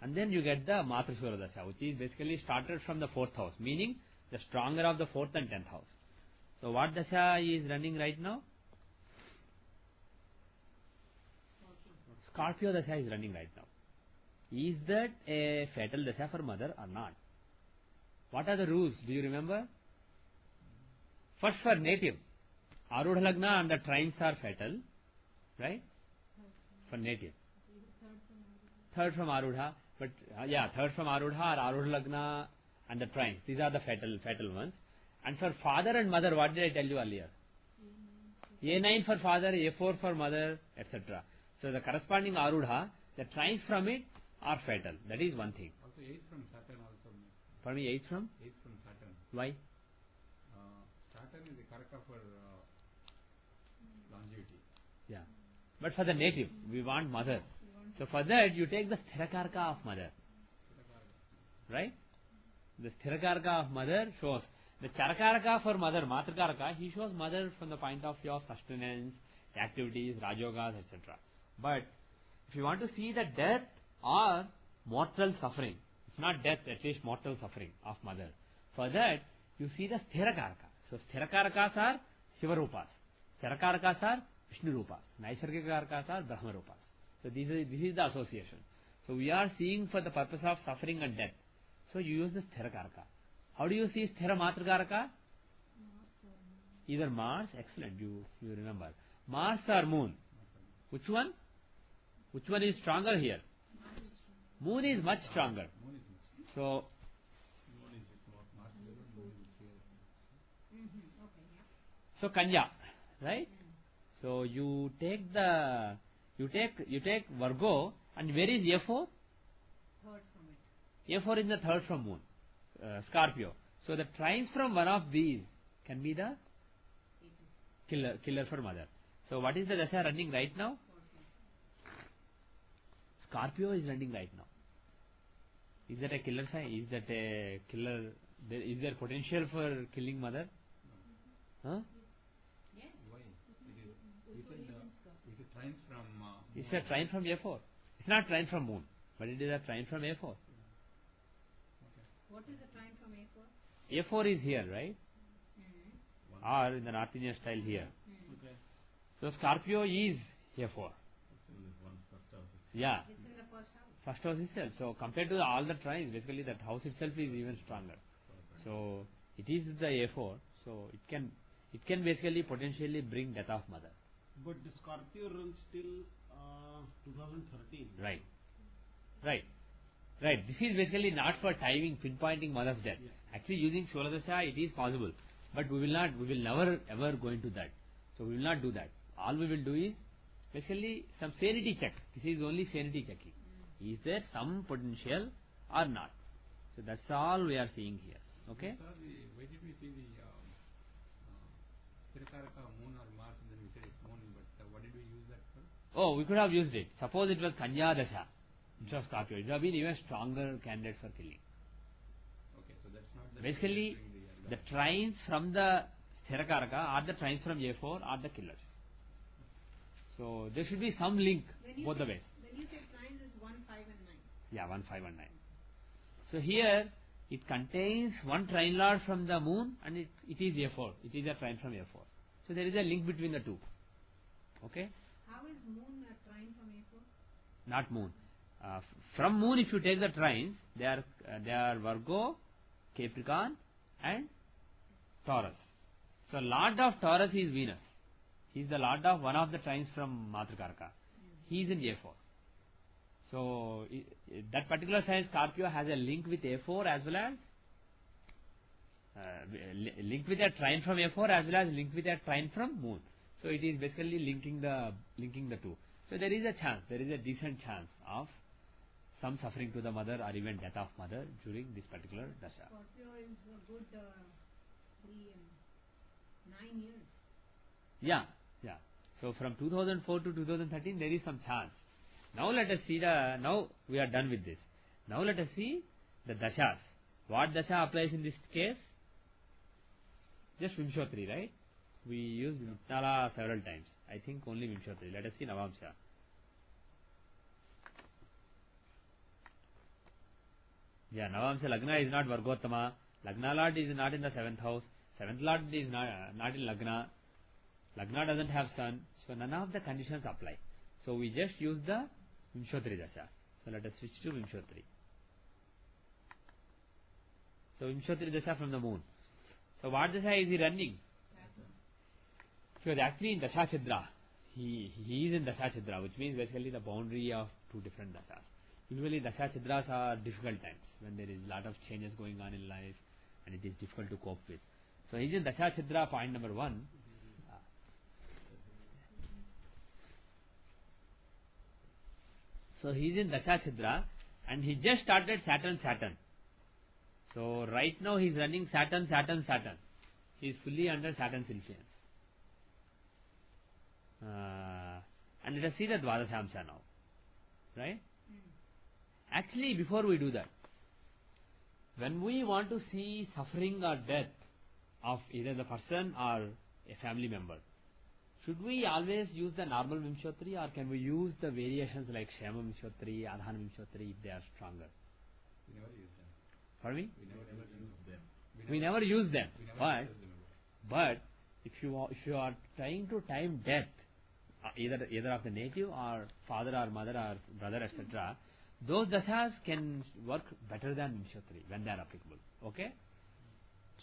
And then you get the Matra Shola Dasha, which is basically started from the 4th house, meaning the stronger of the 4th and 10th house. So what Dasha is running right now? Scorpio Dasha is running right now. Is that a fatal Dasha for mother or not? What are the rules? Do you remember? First, for native, Arudha Lagna and the trines are fatal, right? For native. Third from Arudha, but third from Arudha or Arudha Lagna and the trines. These are the fatal ones. And for father and mother, what did I tell you earlier? A9 for father, A4 for mother, etc. So the corresponding Arudha, the trines from it are fatal. That is one thing. also So 8 from Saturn also. For me, 8 from? 8 from Saturn. Why? Saturn is the Karaka for longevity. Yeah. But for the native, we want mother. So for that, you take the Sthirakaraka of mother. Right? The Sthirakaraka of mother shows. The Charakaraka for mother, Matrakaraka, he shows mother from the point of view of sustenance, activities, rajogas, etc. But if you want to see the death or mortal suffering, if not death, at least mortal suffering of mother, for that you see the Sthirakaraka. So Sthirakaraka's are Shiva Rupas, Charakaraka's are Vishnu Rupas, Naisargikarakas are Brahma Rupas. So this is the association. So we are seeing for the purpose of suffering and death. So you use the Sthirakaraka. How do you see Sthira Matrakaraka? Either Mars, excellent, you remember. Mars or Moon? Which one? Which one is stronger here? Moon is much stronger. So, so Kanya, right? So you take Virgo, and where is A4? Third from it. A4 is the third from Moon, Scorpio. So the trines from one of these can be the killer for mother. So what is the dasha running right now? Scorpio is running right now. Is that a killer sign? Is that a killer? Is there potential for killing mother? Huh? Yes. Why? Is it trines from... It's a trine from A4. It's not trine from Moon, but it is a trine from A4. What is the trine from A4? A4 is here, right? Or in the North Indian style here. Okay. So Scorpio is A4. Yeah. It's in the first house. First house itself. So compared to all the trines, basically that house itself is even stronger. So it is the A4. So it can basically potentially bring death of mother. But the Scorpio runs till 2013. Right. This is basically not for timing, pinpointing mother's death. Yeah. Actually, using Soladasha, it is possible, but we will never ever go into that. So we will not do that. All we will do is basically some sanity check. This is only sanity checking. Is there some potential or not? So that's all we are seeing here. Okay. Sir, why did we see the Sthirakaraka Moon or Mars and then we said it's Moon, but what did we use that for? Oh, we could have used it. Suppose it was Kanya Dasha instead of Scorpio. It would have been even stronger candidate for killing. Okay, so that's not the... Basically, the trines from the Sthirakaraka are the trines from A4 are the killers. So there should be some link both the ways. When you say trines, it's 1, 5 and 9. Yeah, 1, 5 and 9. So here it contains one trine lord from the Moon and it is A4. It is a trine from A4. So there is a link between the two. Okay? How is Moon a trine from A4? Not Moon. From Moon, if you take the trines, they are Virgo, Capricorn and Taurus. So Lord of Taurus is Venus. He is the Lord of one of the trines from Matrakaraka. He is in A4. So that particular sign Scorpio has a link with A4 as well as link with a trine from A4 as well as link with a trine from Moon. So it is basically linking the two. So there is a chance, there is a decent chance of some suffering to the mother or even death of mother during this particular dasha. Scorpio is a good 9 years. Yeah. So from 2004 to 2013 there is some chance. Now let us see now we are done with this. Now let us see the dashas. What dasha applies in this case? Just Vimshotri, right? We use Vittala several times. I think only Vimshotri. Let us see Navamsha. Yeah, Navamsha Lagna is not Vargottama. Lagna Lord is not in the 7th house. 7th Lord is not in Lagna. Lagna doesn't have sun. So none of the conditions apply. So we just use the Vimshotri Dasha. So let us switch to Vimshotri. So Vimshotri Dasha from the Moon. So what Dasha is he running? He was actually in Dasha Chidra. He is in Dasha Chidra, which means basically the boundary of two different Dashas. Usually Dasha Chidras are difficult times when there is a lot of changes going on in life and it is difficult to cope with. So he is in Dasha Chidra, point number 1. So he is in Dasha Chidra And he just started Saturn. So right now he is running Saturn. He is fully under Saturn's influence. And let us see the Dvadashamsa now. Right? Actually, before we do that, when we want to see suffering or death of either the person or a family member, should we always use the normal Vimshotri, or can we use the variations like Kshema Vimshotri, Adhana Vimshotri if they are stronger? We never use them. Pardon me? We never use them. We never use them. We never But use them. But if you are trying to time death, either of the native or father or mother or brother, etc., those dashas can work better than Vimshotri when they are applicable. Okay?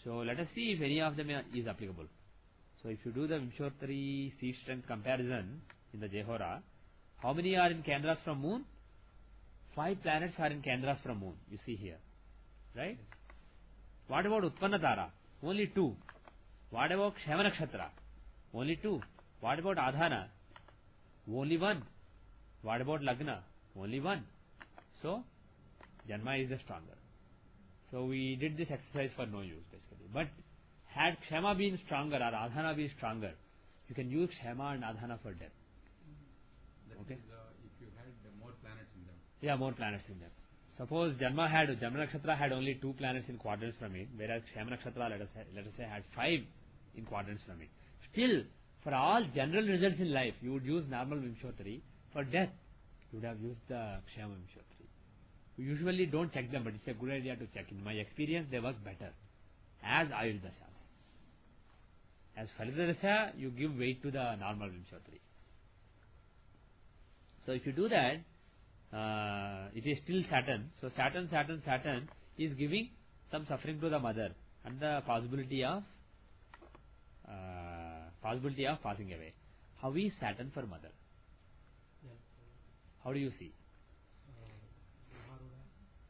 So let us see if any of them is applicable. So if you do the Vimshotri seed strength comparison in the Jehora, how many are in Kendras from moon? 5 planets are in Kendras from moon. You see here. Right? What about Utpanna Tara? Only 2. What about Kshema Nakshatra? Only 2. What about Adhana? Only 1. What about Lagna? Only 1. So, Janma is the stronger. So, we did this exercise for no use basically. But, had Kshema been stronger or Adhana been stronger, you can use Kshema and Adhana for death. That Okay. is, if you had more planets in them. Yeah, more planets in them. Suppose Janma Nakshatra had only 2 planets in quadrants from it, whereas Kshema Nakshatra, let us say, had 5 in quadrants from it. Still, for all general results in life, you would use normal Vimshotri. For death, you would have used the Kshema Vimshotri. We usually don't check them, but it's a good idea to check. In my experience, they work better as Ayur Dashas. As Phalita Dasha, you give weight to the normal Vimshotri. So if you do that, it is still Saturn. So Saturn is giving some suffering to the mother and the possibility of passing away. How is Saturn for mother? How do you see?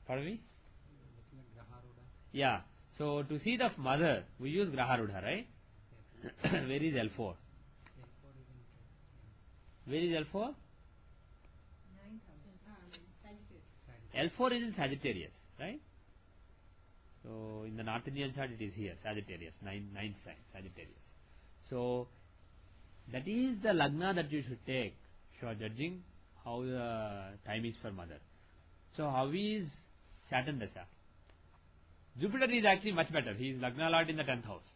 Pardon me? Yeah. So to see the mother, we use Graharudha, right? Where is L4? Where is L4? 9,000. L4 is in Sagittarius, right? So in the North Indian chart it is here, Sagittarius, ninth sign, Sagittarius. So that is the Lagna that you should take if you are judging how the time is for mother. So how is Saturn Dasha? Jupiter is actually much better. He is Lagna Lord in the 10th house.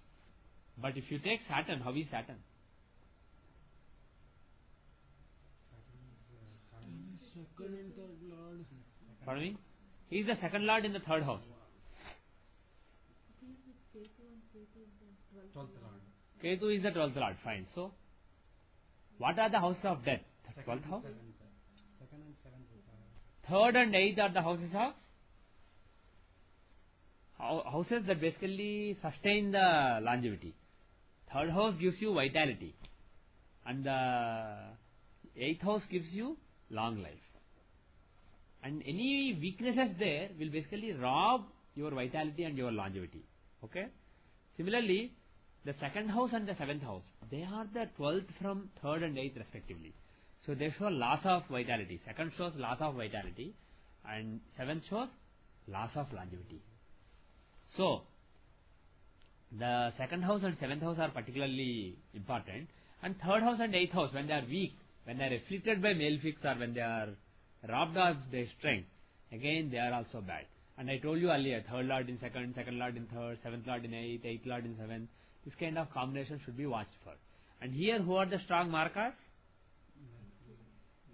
But if you take Saturn, how is Saturn? Second and third lord. Pardon me? He is the second Lord in the 3rd house. Ketu is the 12th Lord. Fine. So, what are the houses of death? 12th house? Second and seventh. 3rd and 8th are the houses of houses that basically sustain the longevity. 3rd house gives you vitality, and the 8th house gives you long life. And any weaknesses there will basically rob your vitality and your longevity. Okay? Similarly, the 2nd house and the 7th house, they are the 12th from 3rd and 8th respectively. So they show loss of vitality. 2nd shows loss of vitality, and 7th shows loss of longevity. So, the 2nd house and 7th house are particularly important, and 3rd house and 8th house, when they are weak, when they are afflicted by malefics, or when they are robbed of their strength, again they are also bad. And I told you earlier, 3rd Lord in 2nd, 2nd Lord in 3rd, 7th Lord in 8th, 8th Lord in 7th, this kind of combination should be watched for. And here, who are the strong markers?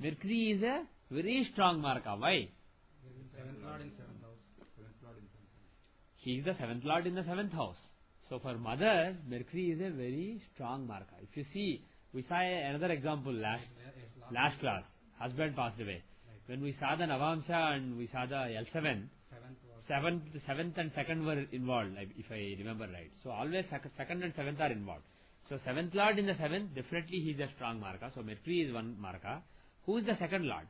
Mercury is a very strong marker. Why? Seventh Lord in 7th house. Seventh Lord in 7th house. He is the 7th Lord in the 7th house. So for mother, Mercury is a very strong marker. If you see, we saw another example last class. Husband passed away. When we saw the Navamsha and we saw the L7, 7th and 2nd were involved, if I remember right. So always 2nd and 7th are involved. So 7th Lord in the 7th, definitely he is a strong marker. So Mercury is one marker. Who is the 2nd Lord?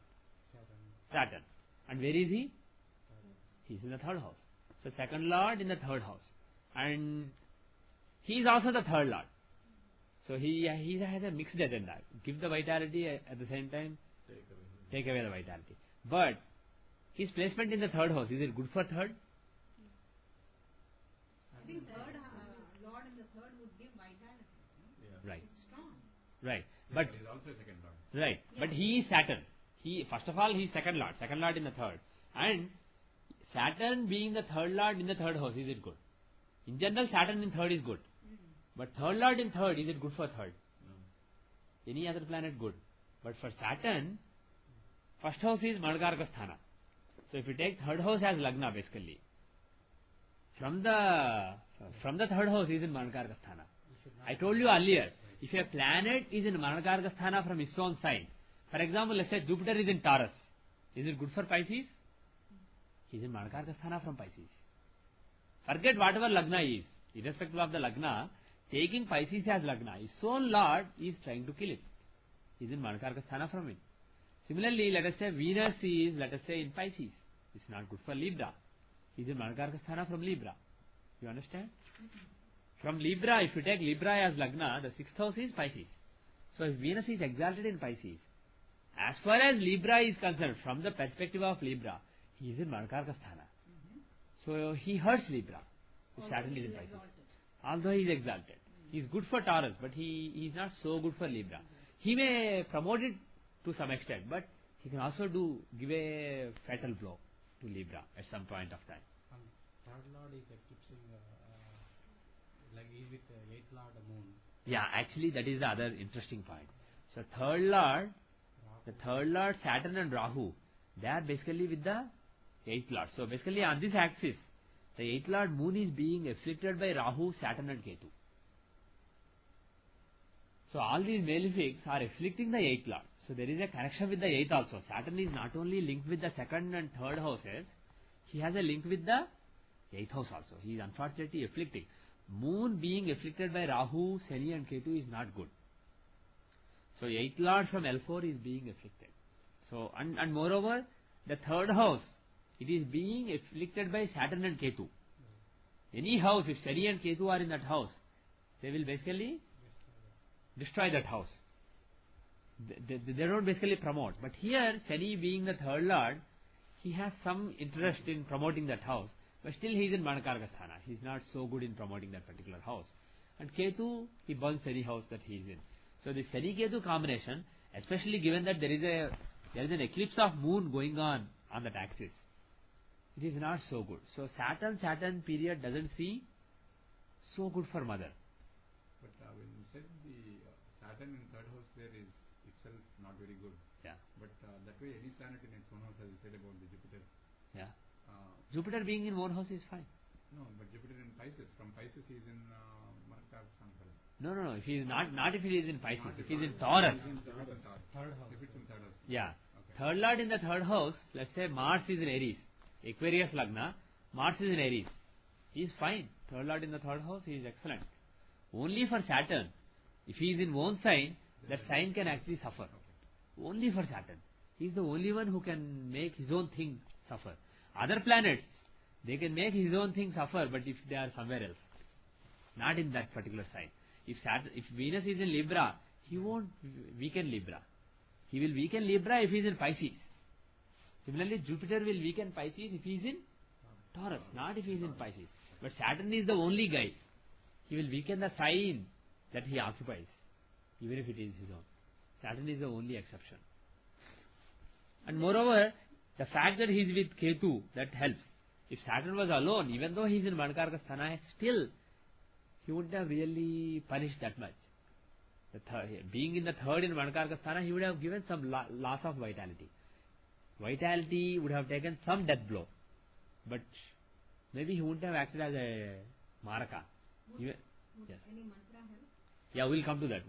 Saturn. And where is he? He is in the 3rd house. So 2nd Lord in the 3rd house. And he is also the 3rd Lord. So he has a mixed agenda. Give the vitality, at the same time take away the vitality. But His placement in the third house, is it good for third? I think third Lord in the third would give vitality. Right. It's strong. Right. Yeah, But he's also a second lord. right. But he is Saturn. He first of all he is second lord in the third. And Saturn being the third lord in the third house, is it good? In general, Saturn in third is good. But third lord in third, is it good for third? Any other planet good. But for Saturn, first house is Manakaraka Sthana. So if you take third house as Lagna basically, from the third house is in Manakaraka Sthana. I told you earlier, if a planet is in Manakaraka Sthana from its own sign, for example, let's say Jupiter is in Taurus, is it good for Pisces? He is in Manakaraka Sthana from Pisces. Forget whatever Lagna is, irrespective of the Lagna, taking Pisces as Lagna, his own Lord is trying to kill it. He is in Manakaraka Sthana from it. Similarly, let us say Venus is, let us say, in Pisces. It's not good for Libra. He is in Manakaraka Sthana from Libra. You understand? From Libra, if you take Libra as Lagna, the sixth house is Pisces. So if Venus is exalted in Pisces, as far as Libra is concerned, from the perspective of Libra, he is in Manakaraka Sthana. So he hurts Libra. If Saturn is in Pisces. Although he is exalted. He is good for Taurus, but he is not so good for Libra. He may promote it to some extent, but he can also give a fatal blow to Libra at some point of time. Third Lord is eclipsing, like he's with eighth Lord moon. Yeah, actually that is the other interesting point. So third Lord, the third Lord, Saturn and Rahu, they are basically with the eighth Lord. So basically on this axis, the eighth Lord moon is being afflicted by Rahu, Saturn and Ketu. So all these malefics are afflicting the eighth Lord. So there is a connection with the eighth also. Saturn is not only linked with the second and third houses, he has a link with the eighth house also. He is unfortunately afflicting. Moon being afflicted by Rahu, Shani and Ketu is not good. So eighth Lord from L4 is being afflicted. So and moreover, the third house, it is being afflicted by Saturn and Ketu. Any house, if Shani and Ketu are in that house, they will basically destroy that house. They don't basically promote. But here, Shani being the third Lord, he has some interest in promoting that house. But still he is in Manakaraka Sthana. He is not so good in promoting that particular house. And Ketu, he burns any house that he is in. So the Shani-Ketu combination, especially given that there is an eclipse of moon going on that axis, it is not so good. So Saturn period doesn't see so good for mother. But when you said the Saturn in third house there is itself not very good. Yeah. But that way any planet in its own house, as you said about the Jupiter. Yeah. Jupiter being in one house is fine. No, but Jupiter in Pisces. From Pisces he is in Manakaraka Sthana. No. If he is not if he is in Pisces. If he is in Taurus. Third house. If it's in third house. Yeah. Okay. Third Lord in the third house, let's say Mars is in Aries. Aquarius Lagna, Mars is in Aries. He is fine. Third Lord in the third house, he is excellent. Only for Saturn, if he is in one sign, that sign can actually suffer. Okay. Only for Saturn. He is the only one who can make his own thing suffer. Other planets, they can make his own thing suffer, but if they are somewhere else, not in that particular sign. If Venus is in Libra, he won't weaken Libra. He will weaken Libra if he is in Pisces. Similarly, Jupiter will weaken Pisces if he is in Taurus, not if he is in Pisces. But Saturn is the only guy. He will weaken the sign that he occupies, even if it is his own. Saturn is the only exception. And moreover, the fact that he is with Ketu, that helps. If Saturn was alone, even though he is in Manakaraka Sthana, still he wouldn't have really punished that much. Being in the third in Manakaraka Sthana, he would have given some loss of vitality. Vitality would have taken some death blow. But maybe he wouldn't have acted as a Maraka. Yes. Any mantra help? Yeah, we'll come to that.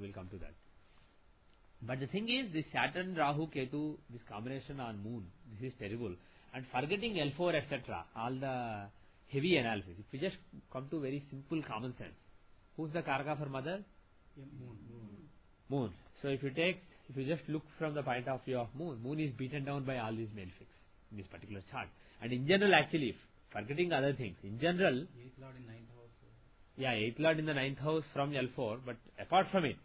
But the thing is, this Saturn, Rahu, Ketu, this combination on moon, this is terrible. And forgetting L4, etc., all the heavy analysis. If we just come to very simple common sense. Who's the Karaka for mother? Yeah, moon. Moon. So if you just look from the point of view of moon is beaten down by all these malefics in this particular chart. And in general, actually, forgetting other things, in general, Eighth Lord in ninth house. yeah, eighth Lord in the ninth house from L4, but apart from it,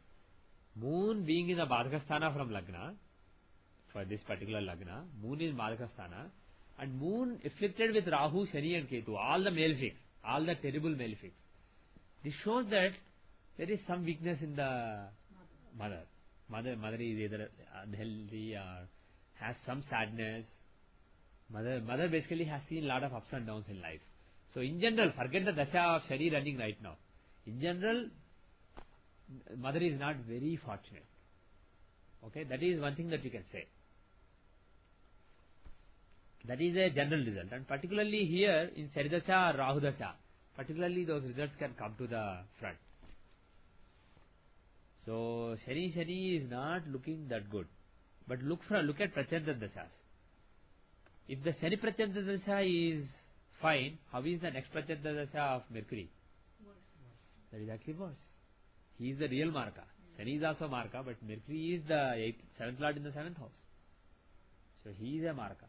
moon being in the Badhaka Sthana from Lagna, for this particular Lagna, moon is Badhaka Sthana, And moon afflicted with Rahu, Shani and Ketu, all the malefics, all the terrible malefics. This shows that there is some weakness in the mother. Mother is either unhealthy or has some sadness. Mother basically has seen a lot of ups and downs in life. So in general, forget the dasha of Shani running right now. In general, mother is not very fortunate. Okay, that is one thing that you can say. That is a general result, and particularly here in Saridasha or Rahudasha, particularly those results can come to the front. So Shani is not looking that good, but look at Prachanda Dashas. If the Shani Prachanda Dasha is fine, how is the next Prachanda Dasha of Mercury? That is actually worse. He is the real Marka. Shani is also Marka, but Mercury is the 7th Lord in the 7th house. So he is a Marka.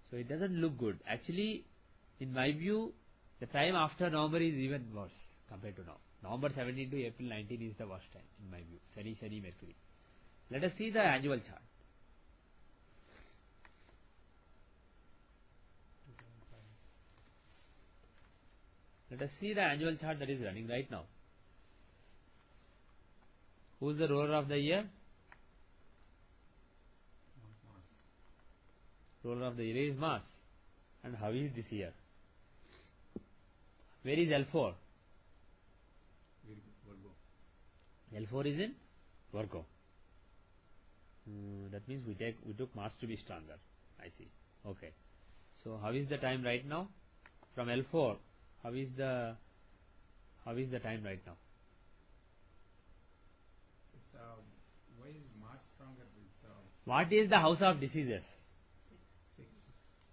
So it doesn't look good. Actually, in my view, the time after November is even worse compared to now. November 17 to April 19 is the worst time, in my view. Shani, Mercury. Let us see the annual chart. Let us see the annual chart that is running right now. Who is the ruler of the year? Ruler of the year is Mars. And how is this year? Where is L4? L4 is in Virgo. That means we took Mars to be stronger. I see. Okay. So how is the time right now? From L4, how is the time right now? It's, why is Mars stronger? It's, What is the house of diseases?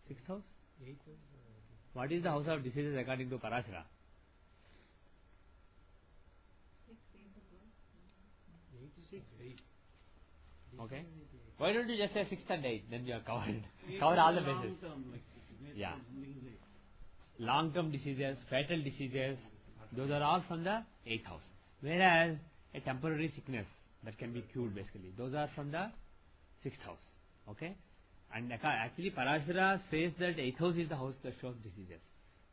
Sixth house? What is the house of diseases according to Parashara? Okay. Why don't you just say 6th and 8th? Then you are covered. Cover all the bases. Yeah. Long-term diseases, fatal diseases, those are all from the 8th house. Whereas a temporary sickness that can be cured basically, those are from the 6th house. Okay. And actually Parashara says that 8th house is the house that shows diseases.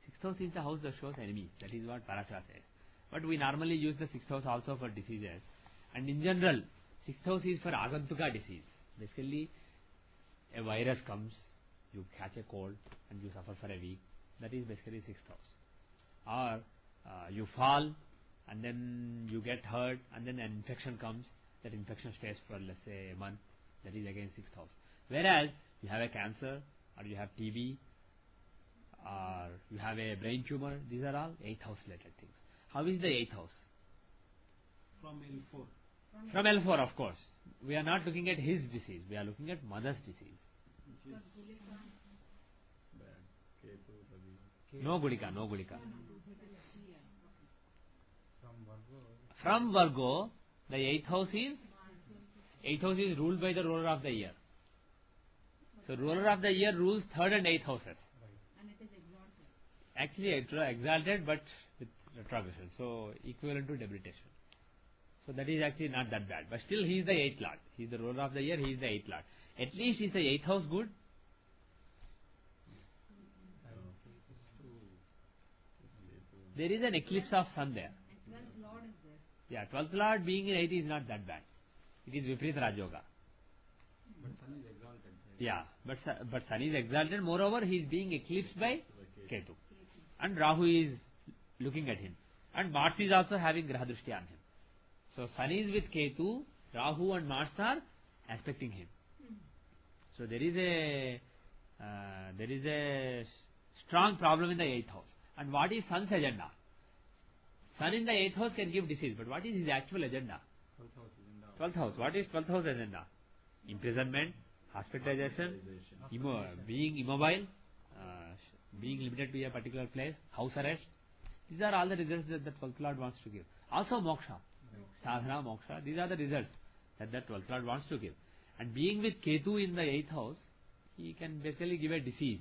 6th house is the house that shows enemy. That is what Parashara says. But we normally use the 6th house also for diseases. And in general, 6th house is for Agantuka disease. Basically, a virus comes, you catch a cold and you suffer for a week. That is basically 6th house. Or you fall and then you get hurt and then an infection comes. That infection stays for let's say a month. That is again 6th house. Whereas you have a cancer or you have TB or you have a brain tumor, these are all 8th house related things. How is the 8th house? From L4. From L4, of course. We are not looking at his disease. We are looking at mother's disease. No Gulika, no Gulika. From Virgo, the 8th house is ruled by the ruler of the year. So ruler of the year rules 3rd and 8th houses. And it is exalted. Actually exalted but with retrogression. So equivalent to debilitation. So that is actually not that bad. But still he is the 8th lord. He is the ruler of the year, he is the 8th lord. At least is the 8th house good? There is an eclipse of sun there. And 12th Lord is there. Yeah, 12th lord being in 8 is not that bad. It is Viparita Rajoga. but Sun is exalted. Right? Yeah, but sun is exalted. Moreover, he is being eclipsed by Ketu. And Rahu is looking at him. And Mars is also having Graha Drishti on him. So sun is with Ketu, Rahu and Mars are aspecting him. So there is a strong problem in the 8th house. And what is sun's agenda? Sun in the 8th house can give disease, but what is his actual agenda? 12th house is in the 12th house. What is 12th house agenda? Imprisonment, hospitalization, being immobile, being limited to a particular place, house arrest. These are all the results that the 12th Lord wants to give. Also moksha, sadhana, moksha. These are the results that the 12th Lord wants to give. And being with Ketu in the 8th house, he can basically give a disease.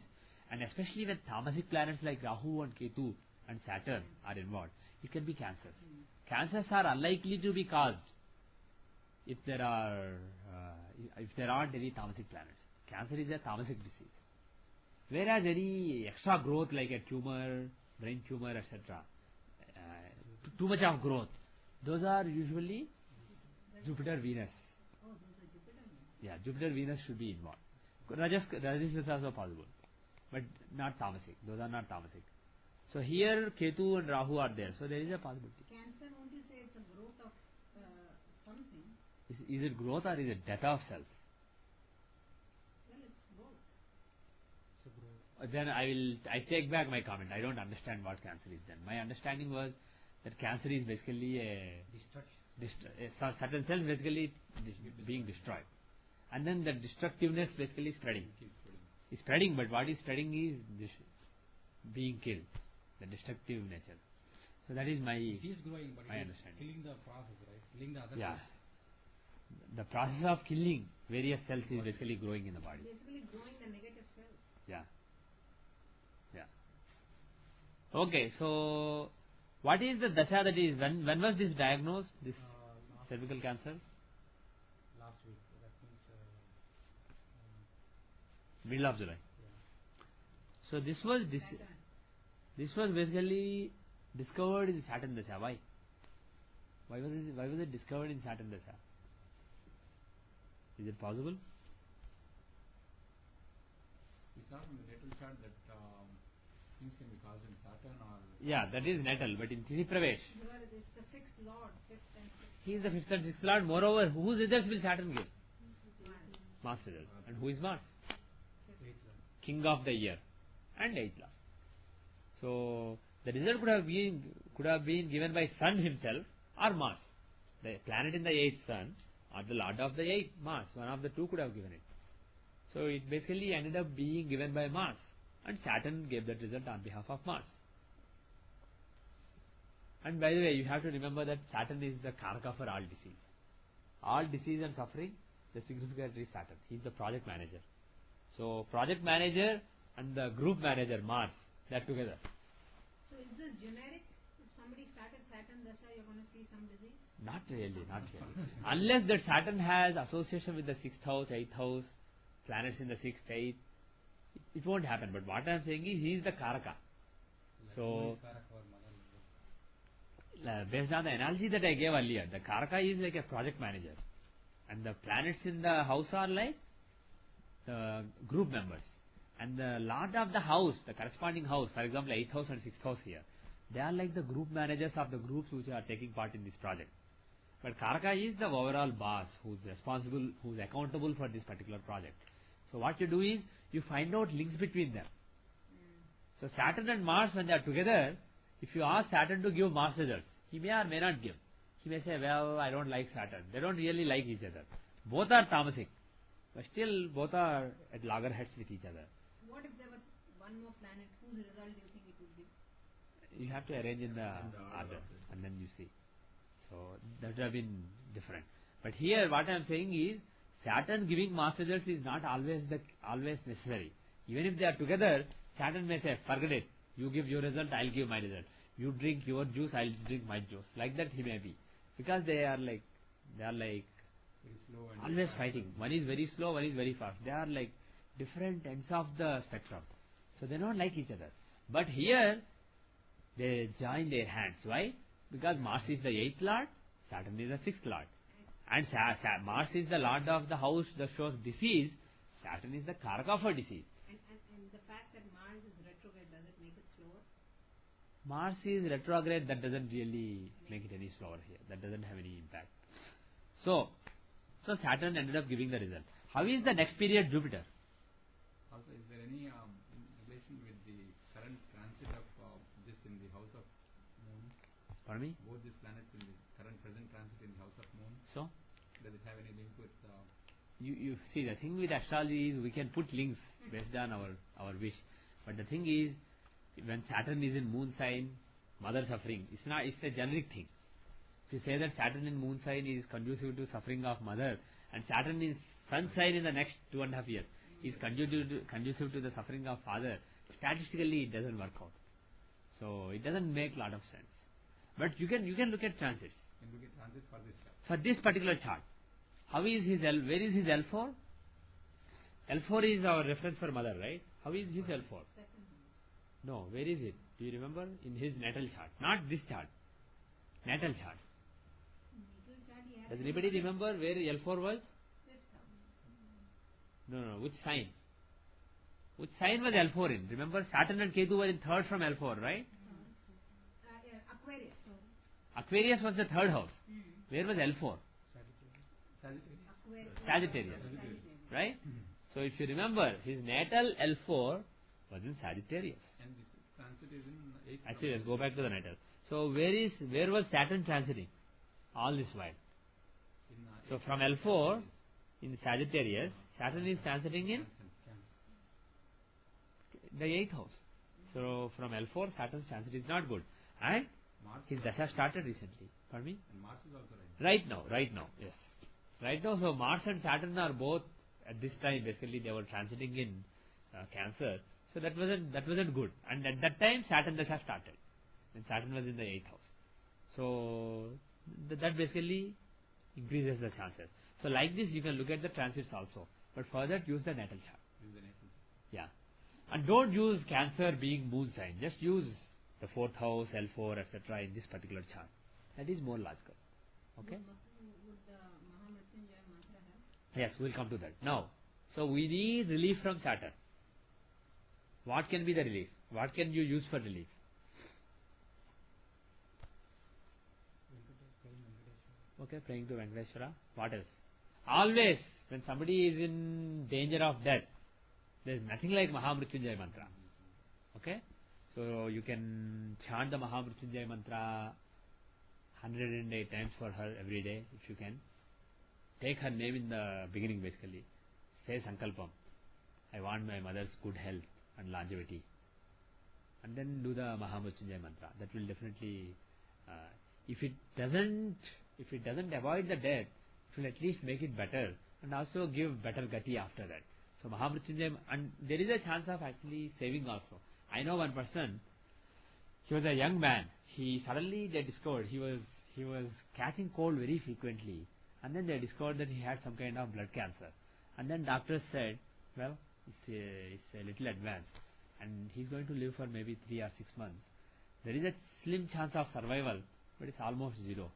And especially when tamasic planets like Rahu and Ketu and Saturn are involved, it can be cancers. Cancers are unlikely to be caused if there aren't any tamasic planets. Cancer is a tamasic disease. Whereas any extra growth like a tumor, brain tumor, etc., too much of growth, those are usually Jupiter, Venus. Oh, those are Jupiter. Yeah, Jupiter, Venus should be involved. Rajas is also possible, but not tamasic. Those are not tamasic. So here Ketu and Rahu are there. So there is a possibility. Cancer, won't you say it's a growth of something? Is it growth or is it death of self? Well, it's both. So growth. Then I take back my comment. I don't understand what cancer is then. My understanding was that cancer is basically a certain cells basically being destroyed. And then the destructiveness basically spreading. Keep spreading. It's spreading, but what is spreading is being killed. The destructive nature. So that is my It is growing, but my it is understanding. killing the process, right? Killing the other Yeah. cells. The process of killing various cells is basically growing in the body. Basically growing the negative cells. Yeah. Yeah. Okay, so what is the dasha that is, when was this diagnosed, this Last, cervical cancer? last week. That means Middle of July. yeah. So this was Saturn. this was basically discovered in Saturn dasha. Why? Why was it discovered in Saturn dasha? Is it possible? It's not from the natal chart that things can be caused in Saturn or Yeah, that is natal, but in Tithi Pravesh, You are this the sixth lord, fifth and sixth. he is the fifth and sixth lord. Moreover, whose results will Saturn give? Mars. Mars results. And who is Mars? Eighth one. King of the year and eighth lord. So the result could have been given by Sun himself or Mars. The planet in the eighth Sun or the lord of the eighth Mars. One of the two could have given it. So it basically ended up being given by Mars, and Saturn gave that result on behalf of Mars. And by the way, you have to remember that Saturn is the karaka for all disease. All disease and suffering, the significant is Saturn. He is the project manager. So project manager and the group manager Mars, they are together. So is this generic? If somebody started Saturn Dasha, you're going to see some disease? Not really, not really. Unless that Saturn has association with the 6th house, 8th house, planets in the 6th, 8th, it won't happen. But what I am saying is, he is the karaka. Like So, who is Karak or mother? based on the analogy that I gave earlier, the karaka is like a project manager. And the planets in the house are like the group members. And the lord of the house, the corresponding house, for example, 8th house and 6th house here, they are like the group managers of the groups which are taking part in this project. But Karaka is the overall boss who is responsible, who is accountable for this particular project. So what you do is, you find out links between them. So Saturn and Mars, when they are together, if you ask Saturn to give Mars results, he may or may not give. He may say, well, I don't like Saturn. They don't really like each other. Both are tamasic. But still, both are at loggerheads with each other. What if there was one more planet? Whose result do you think it would be? You have to arrange in the In the order order, of it. and then you see. So that would have been different. But here, what I am saying is, Saturn giving Mars results is not always necessary. Even if they are together, Saturn may say, forget it. You give your result, I'll give my result. You drink your juice, I'll drink my juice. Like that he may be. Because they are like very slow and always fighting. One is very slow, one is very fast. They are like different ends of the spectrum. So they don't like each other. But here, they join their hands. Why? Because Mars is the 8th lord, Saturn is the 6th lord. And Mars is the lord of the house that shows disease, Saturn is the karaka for disease. And the fact that Mars is retrograde, does it make it slower? Mars is retrograde, that doesn't really make it any slower here. That doesn't have any impact. So Saturn ended up giving the result. How is the next period Jupiter? Also, is there any relation with the current transit of this in the house of Moon? Pardon me? Both these planets in the current present transit in the house of Moon. So, Does it have any link with? you see, the thing with astrology is we can put links based on our wish. But the thing is, when Saturn is in moon sign, mother suffering, it's a generic thing. If you say that Saturn in moon sign is conducive to suffering of mother, and Saturn in sun sign in the next 2.5 years is conducive to the suffering of father, statistically it doesn't work out. So it doesn't make a lot of sense. But you can look at transits. Can look at transits for this chart. For this particular chart, how is his where is his L4? L4 is our reference for mother, right? How is his L4? Second house. No, where is it? Do you remember? In his natal chart. Not this chart. Natal chart. Natal chart, he had Does a anybody fifth remember where L4 was? house. No, which sign? Which sign was L4 in? Remember, Saturn and Ketu were in third from L4, right? Yeah, Aquarius. Aquarius was the third house. Mm. Where was L4? Sagittarius. Aquarius. Sagittarius. Right? So if you remember, his natal L4 was in Sagittarius. And this transit is in 8th. Actually, let's go back to the natal. So where was Saturn transiting? All this while. In, So from L4 in Sagittarius, Saturn is transiting in the 8th house. So from L4, Saturn's transit is not good. And Mars his dasha started recently. Pardon me? and Mars is also right. Right now, yes. Right now, so Mars and Saturn are both at this time, basically they were transiting in Cancer. So that wasn't good. And at that time, Saturn dasha started. And Saturn was in the 8th house. So that basically increases the chances. So like this, you can look at the transits also. But for that, use the natal chart. Use the natal. Yeah. And don't use Cancer being moon sign. Just use the 4th house, L4, etc. in this particular chart. That is more logical. Okay? Would the Mahamrityunjaya mantra have? Yes, we'll come to that. Now, so we need relief from Saturn. What can be the relief? What can you use for relief? Okay, praying to Venkateshwara. What else? Always, when somebody is in danger of death, there is nothing like Mahamrityunjaya mantra. Okay? So you can chant the Mahamrityunjaya mantra 108 times for her every day, if you can. Take her name in the beginning, basically. Say Sankalpam. I want my mother's good health and longevity. And then do the Mahamrityunjaya mantra. That will definitely, if it doesn't avoid the death, it will at least make it better and also give better gati after that. So Mahamrityunjaya, and there is a chance of actually saving also. I know one person, he was a young man. Suddenly they discovered he was catching cold very frequently, and then they discovered that he had some kind of blood cancer. And then doctors said, well, it's a little advanced, and he's going to live for maybe 3 or 6 months. There is a slim chance of survival, but it's almost zero.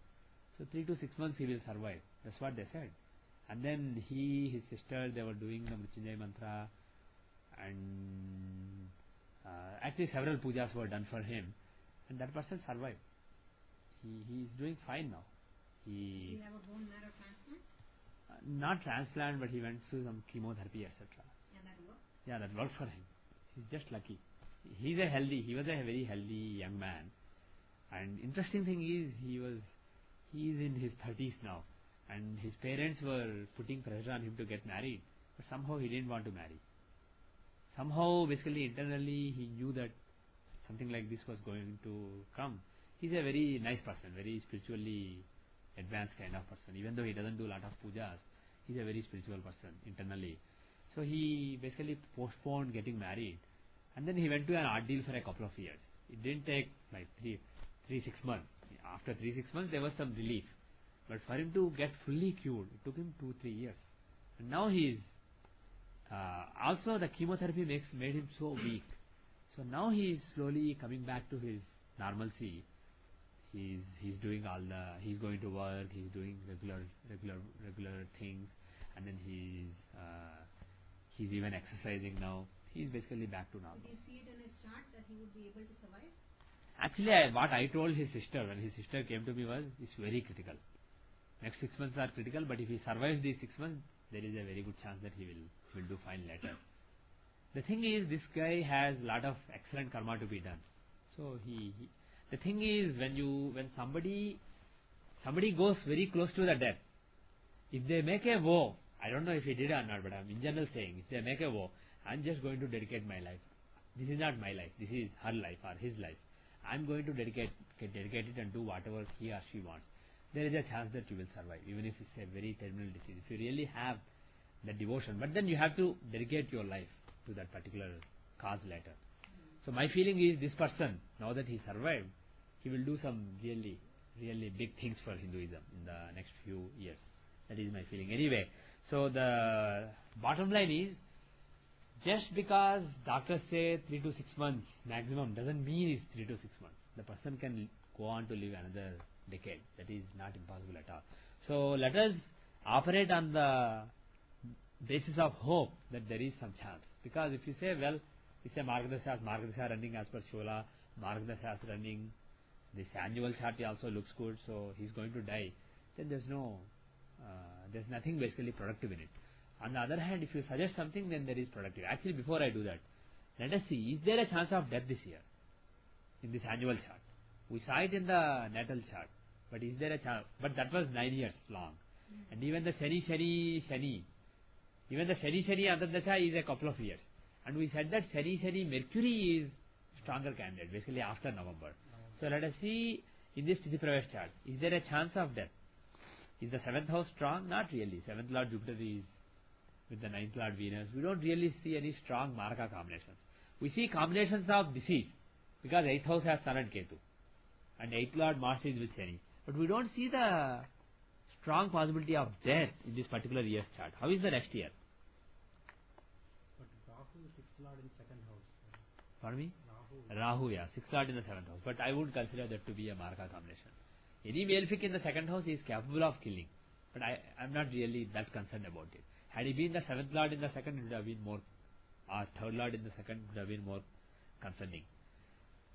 So 3 to 6 months he will survive. That's what they said. And then his sister, they were doing the Mrityunjaya mantra, and actually several pujas were done for him, and that person survived. He is doing fine now. Did he have a bone marrow transplant? Not transplant, but he went through some chemotherapy, etc. And that worked? Yeah, that worked for him. He's just lucky. He was a very healthy young man. And interesting thing is, he is in his 30s now, and his parents were putting pressure on him to get married, but somehow he didn't want to marry. Somehow, basically, internally, he knew that something like this was going to come. He's a very nice person, very spiritually advanced kind of person. Even though he doesn't do a lot of pujas, he's a very spiritual person internally. So he basically postponed getting married, and then he went to an ordeal for a couple of years. It didn't take like 6 months. After 3-6 months, there was some relief. But for him to get fully cured, it took him 2-3 years. And now he is also the chemotherapy made him so weak. So now he is slowly coming back to his normalcy. He's doing he's going to work, he's doing regular things, and then he's even exercising now. He's basically back to normal. Did you see it in his chart that he would be able to survive? Actually, what I told his sister when his sister came to me was, it's very critical. Next 6 months are critical, but if he survives these 6 months, there is a very good chance that he will do fine later. The thing is, this guy has a lot of excellent karma to be done. So the thing is, when somebody goes very close to the death, if they make a vow, I don't know if he did or not, but I'm in general saying, if they make a vow, I'm just going to dedicate my life. This is not my life. This is her life or his life. I'm going to dedicate it and do whatever he or she wants. There is a chance that you will survive, even if it's a very terminal disease. If you really have the devotion, but then you have to dedicate your life to that particular cause later. So my feeling is, this person, now that he survived, he will do some really, really big things for Hinduism in the next few years. That is my feeling. Anyway, so the bottom line is, Just because doctors say 3 to 6 months maximum doesn't mean it's 3 to 6 months. The person can go on to live another decade. That is not impossible at all. So let us operate on the basis of hope that there is some chance. Because if you say, well, you say Margadasha running as per Shola, Margadasha running, this annual chart also looks good, so he's going to die, then there's nothing basically productive in it. On the other hand, if you suggest something, then there is productive. Actually, before I do that, let us see, is there a chance of death this year in this annual chart? We saw it in the natal chart, but is there a chance? But that was 9 years long. And even the Shani, even the Shani Antardasha is a couple of years. And we said that Shani Mercury is stronger candidate, basically after November. So let us see in this Tithi Pravesh chart, is there a chance of death? Is the 7th house strong? Not really. 7th Lord Jupiter is with the 9th Lord Venus. We don't really see any strong Maraka combinations. We see combinations of disease because 8th house has Sun and Ketu. And 8th Lord Mars is with Shani. But we don't see the strong possibility of death in this particular year's chart. How is the next year? But Rahu, 6th Lord in 2nd house. Pardon me? Rahu. Rahu, yeah. 6th Lord in the 7th house. But I would consider that to be a Maraka combination. Any malefic in the 2nd house is capable of killing. But I'm not really that concerned about it. Had he been the 7th Lord in the 2nd, it would have been more, or 3rd Lord in the 2nd would have been more concerning.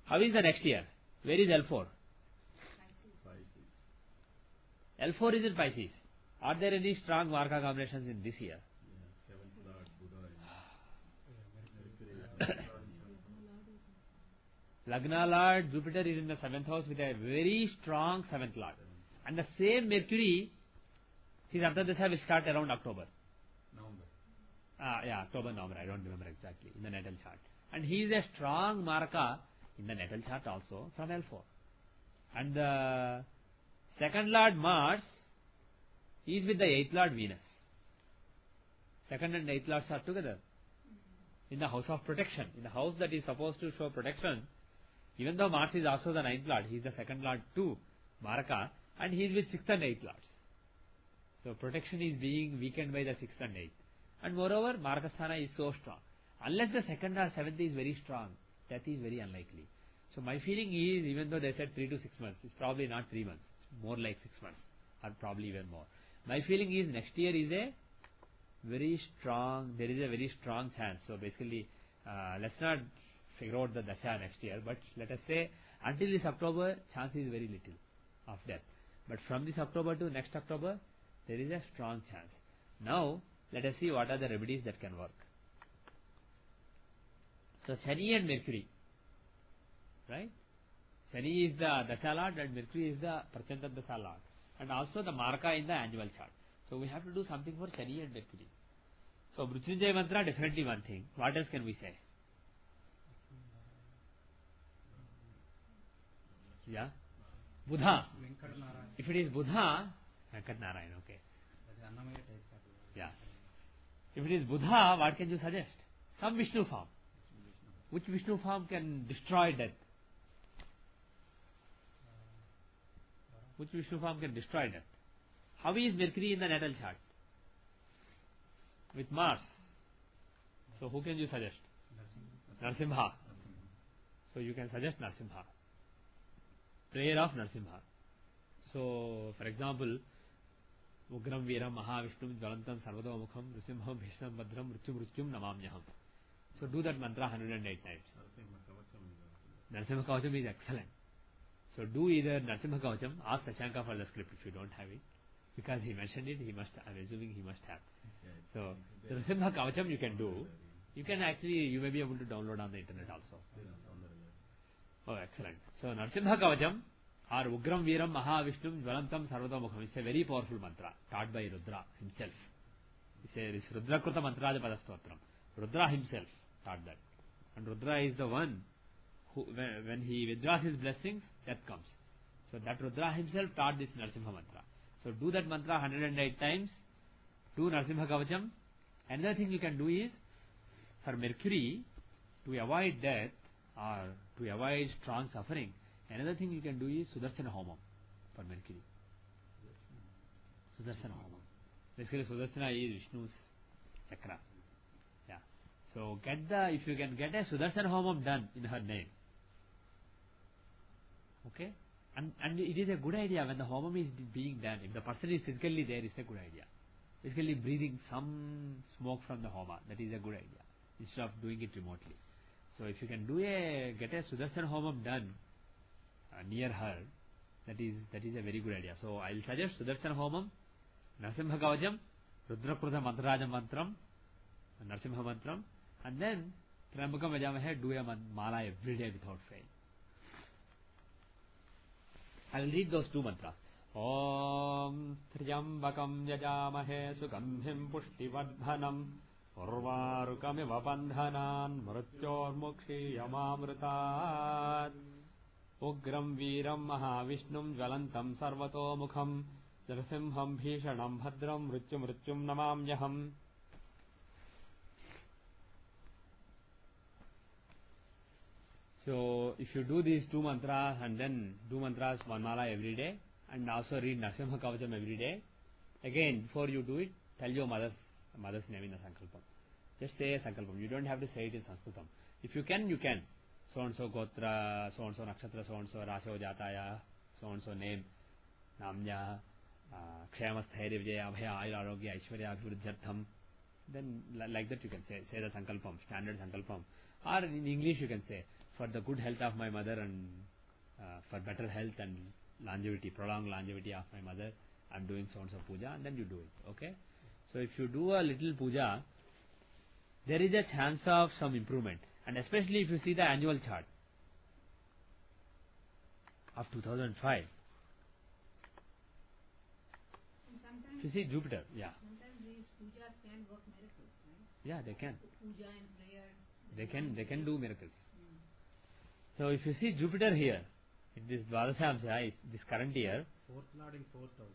How is the next year? Where is L4? L4 is in Pisces. Are there any strong Marka combinations in this year? Lagna Lord Jupiter is in the 7th house with a very strong 7th Lord. And the same Mercury, his Antardasha will start around October. October, November, I don't remember exactly, in the natal chart. And he is a strong Maraka in the natal chart also from L4. And the 2nd Lord Mars is with the 8th Lord Venus. 2nd and 8th Lords are together in the house of protection. In the house that is supposed to show protection, even though Mars is also the 9th Lord, he is the 2nd Lord too, Maraka, and he is with 6th and 8th Lords. So protection is being weakened by the 6th and 8th. And moreover, Marakasthana is so strong. Unless the 2nd or 7th is very strong, death is very unlikely. So my feeling is, even though they said 3 to 6 months, it's probably not 3 months, it's more like 6 months, or probably even more. My feeling is next year is a very strong, there is a very strong chance. So basically, let's not figure out the Dasha next year, but let us say until this October, chance is very little of death. But from this October to next October, there is a strong chance. Now, let us see what are the remedies that can work. So, Shani and Mercury, right? Shani is the Dasha Lord and Mercury is the Prachanta Dasha Lord. And also the Maraka in the annual chart. So, we have to do something for Shani and Mercury. So, Mrityunjaya Mantra, definitely one thing. What else can we say? Yeah? Buddha. Venkat Narayan. If it is Buddha, Venkat Narayan, okay. That is Annamaya type. Yeah. If it is Buddha, what can you suggest? Some Vishnu form. Which Vishnu form can destroy death? Which Vishnu form can destroy death? How is Mercury in the natal chart? With Mars. So who can you suggest? Narsimha. So you can suggest Narsimha. Prayer of Narsimha. So for example, Ugram Veeram Mahavishnu Jvalantam Sarvadomukham Nrisimham Bhisham Bhadram Mrityum Namamyaham. So do that mantra 108 times. Narsimha Kavacham is excellent. So do either Narsimha Kavacham, ask Sachanka for the script if you don't have it. Because he mentioned it, he must, I'm assuming he must have. So the Narsimha Kavacham you can do. You can actually, you may be able to download on the internet also. Oh, excellent. So Narsimha Kavacham or Ugram Veeram Mahavishnu Jvalantam Sarvadomukham. It's a very powerful mantra taught by Rudra himself. It's Rudra Kruta Mantra Padastotram. Rudra himself taught that. And Rudra is the one who, when he withdraws his blessings, death comes. So that Rudra himself taught this Narsimha mantra. So do that mantra 108 times. Do Narsimha Kavacham. Another thing you can do is, for Mercury, to avoid death or to avoid strong suffering, another thing you can do is Sudarshana Homam for Mercury. Sudarshana Homam. Basically, Sudarshana is Vishnu's chakra. Yeah. So if you can get a Sudarshan Homam done in her name, okay, and it is a good idea when the Homam is being done. If the person is physically there, it's a good idea. Physically breathing some smoke from the Homa, that is a good idea, instead of doing it remotely. So if you can get a Sudarshan Homam done near her, that is a very good idea. So I will suggest Sudarshan Homam, Narsimha Kavacham, Rudrakrudha Mantrajam Mantram, Narsimha Mantram, and then Trambakam Vajamahe, do a mala every day without fail. I will read those two mantras. Om Triyambakam Yajamahe Sugandhim Pushtivardhanam Urvarukamiva Bandhanan Mrityormukshi Yamamrutat Ugram Viram Mahavishnum Jvalantam Sarvato Mukham Narasimham Bhishanam Bhadram Mrityum Namamyaham. So if you do these two mantras and then do mantras one mala every day and also read Narsimha Kavacham every day, again before you do it, tell your mother's name in the Sankalpam. Just say a Sankalpam. You don't have to say it in Sanskritam. If you can, you can. So and so Gotra, so and so Nakshatra, so and so Rasho Jataya, so and so name, Namya, Kshayama Sthairya Vijaya Abhaya Ayur Arogya Aishwarya Abhiruddhyartham. Then like that you can say the Sankalpam, standard Sankalpam. Or in English you can say, for the good health of my mother and for better health and longevity, prolonged longevity of my mother, I am doing so and so puja, and then you do it. Okay? So if you do a little puja, there is a chance of some improvement. And especially if you see the annual chart of 2005. If you see Jupiter, yeah. Sometimes these pujas can work miracles, right? Yeah, they can. Puja and prayer. They can do miracles. So if you see Jupiter here, in this Dvadashamsa, this current year, Fourth Lord in fourth house.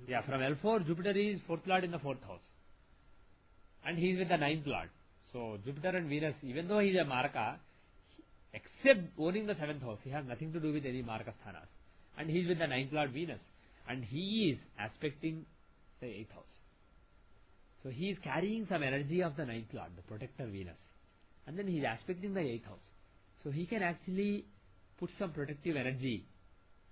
yeah, from L4, Jupiter is fourth Lord in the fourth house. And he is with the ninth Lord. So Jupiter and Venus, even though he is a Maraka, except owning the seventh house, he has nothing to do with any Maraka sthanas. And he is with the ninth Lord Venus. And he is aspecting the eighth house. So he is carrying some energy of the ninth Lord, the protector Venus. And then he is aspecting the eighth house. So he can actually put some protective energy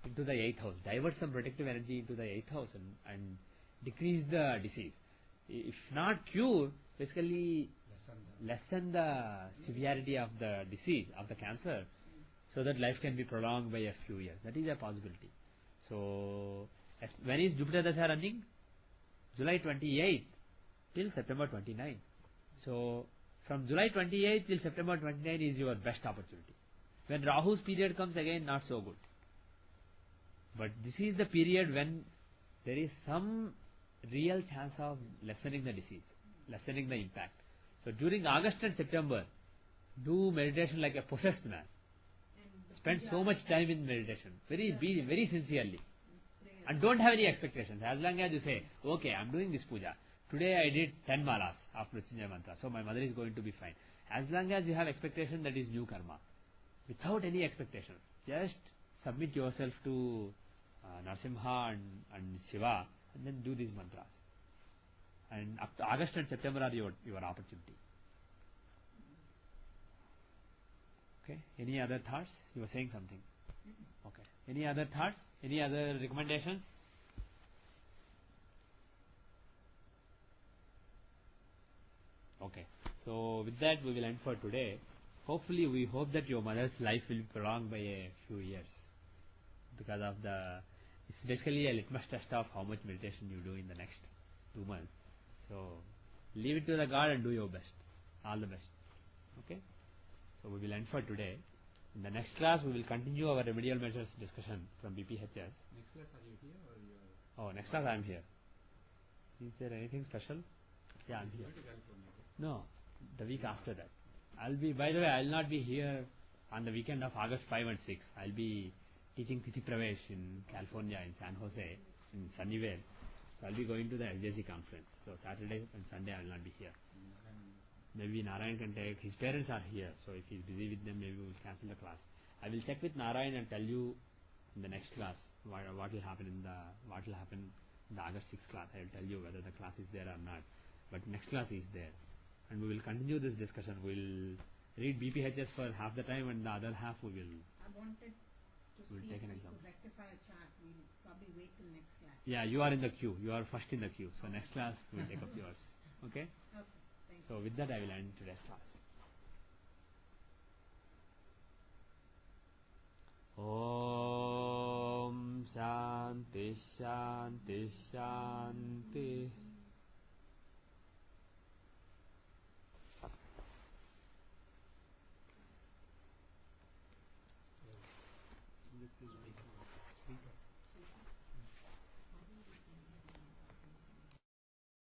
into the eighth house, divert some protective energy into the eighth house and decrease the disease. If not cure, basically lessen the severity of the disease, of the cancer, so that life can be prolonged by a few years. That is a possibility. So when is Jupiter Dasha running? July 28th till September 29th. So from July 28th till September 29th is your best opportunity. When Rahu's period comes, again not so good. But this is the period when there is some real chance of lessening the disease, lessening the impact. So during August and September, do meditation like a possessed man. Spend so much time in meditation, very sincerely. And don't have any expectations. As long as you say, okay, I am doing this puja. Today I did 10 malas of Mrityunjaya mantra, so my mother is going to be fine. As long as you have expectation, that is new karma. Without any expectations, just submit yourself to Narsimha and Shiva, and then do these mantras. And up to August and September are your opportunity. Okay. Any other thoughts? You were saying something. Okay. Any other thoughts? Any other recommendations? Okay. So with that we will end for today. Hopefully we hope that your mother's life will be prolonged by a few years, because of it's basically a litmus test of how much meditation you do in the next 2 months. So leave it to the God and do your best. All the best. Okay. So we will end for today. In the next class we will continue our remedial measures discussion from BPHS. Next class, are you here or you are? Oh, next class I am here. Is there anything special? Yeah, I am here. Going to California. No, the week after that. By the way, I will not be here on the weekend of August 5 and 6. I will be teaching Tithi Pravesh in California, in San Jose, in Sunnyvale. So I will be going to the LJC conference. So Saturday and Sunday I will not be here. Maybe Narayan can take, his parents are here, so if he is busy with them, maybe we will cancel the class. I will check with Narayan and tell you in the next class what will happen in the August 6th class. I will tell you whether the class is there or not. But next class is there. and we will continue this discussion. We'll read BPHS for half the time and the other half we will. I wanted to We'll see take if an we example. could rectify a chart. We'll probably wait till next class. Yeah, you are in the queue. You are first in the queue. So next class we'll take up yours. Okay? Okay, thank you. So with that I will end today's class. Om Shanti Shanti Shanti. This is big.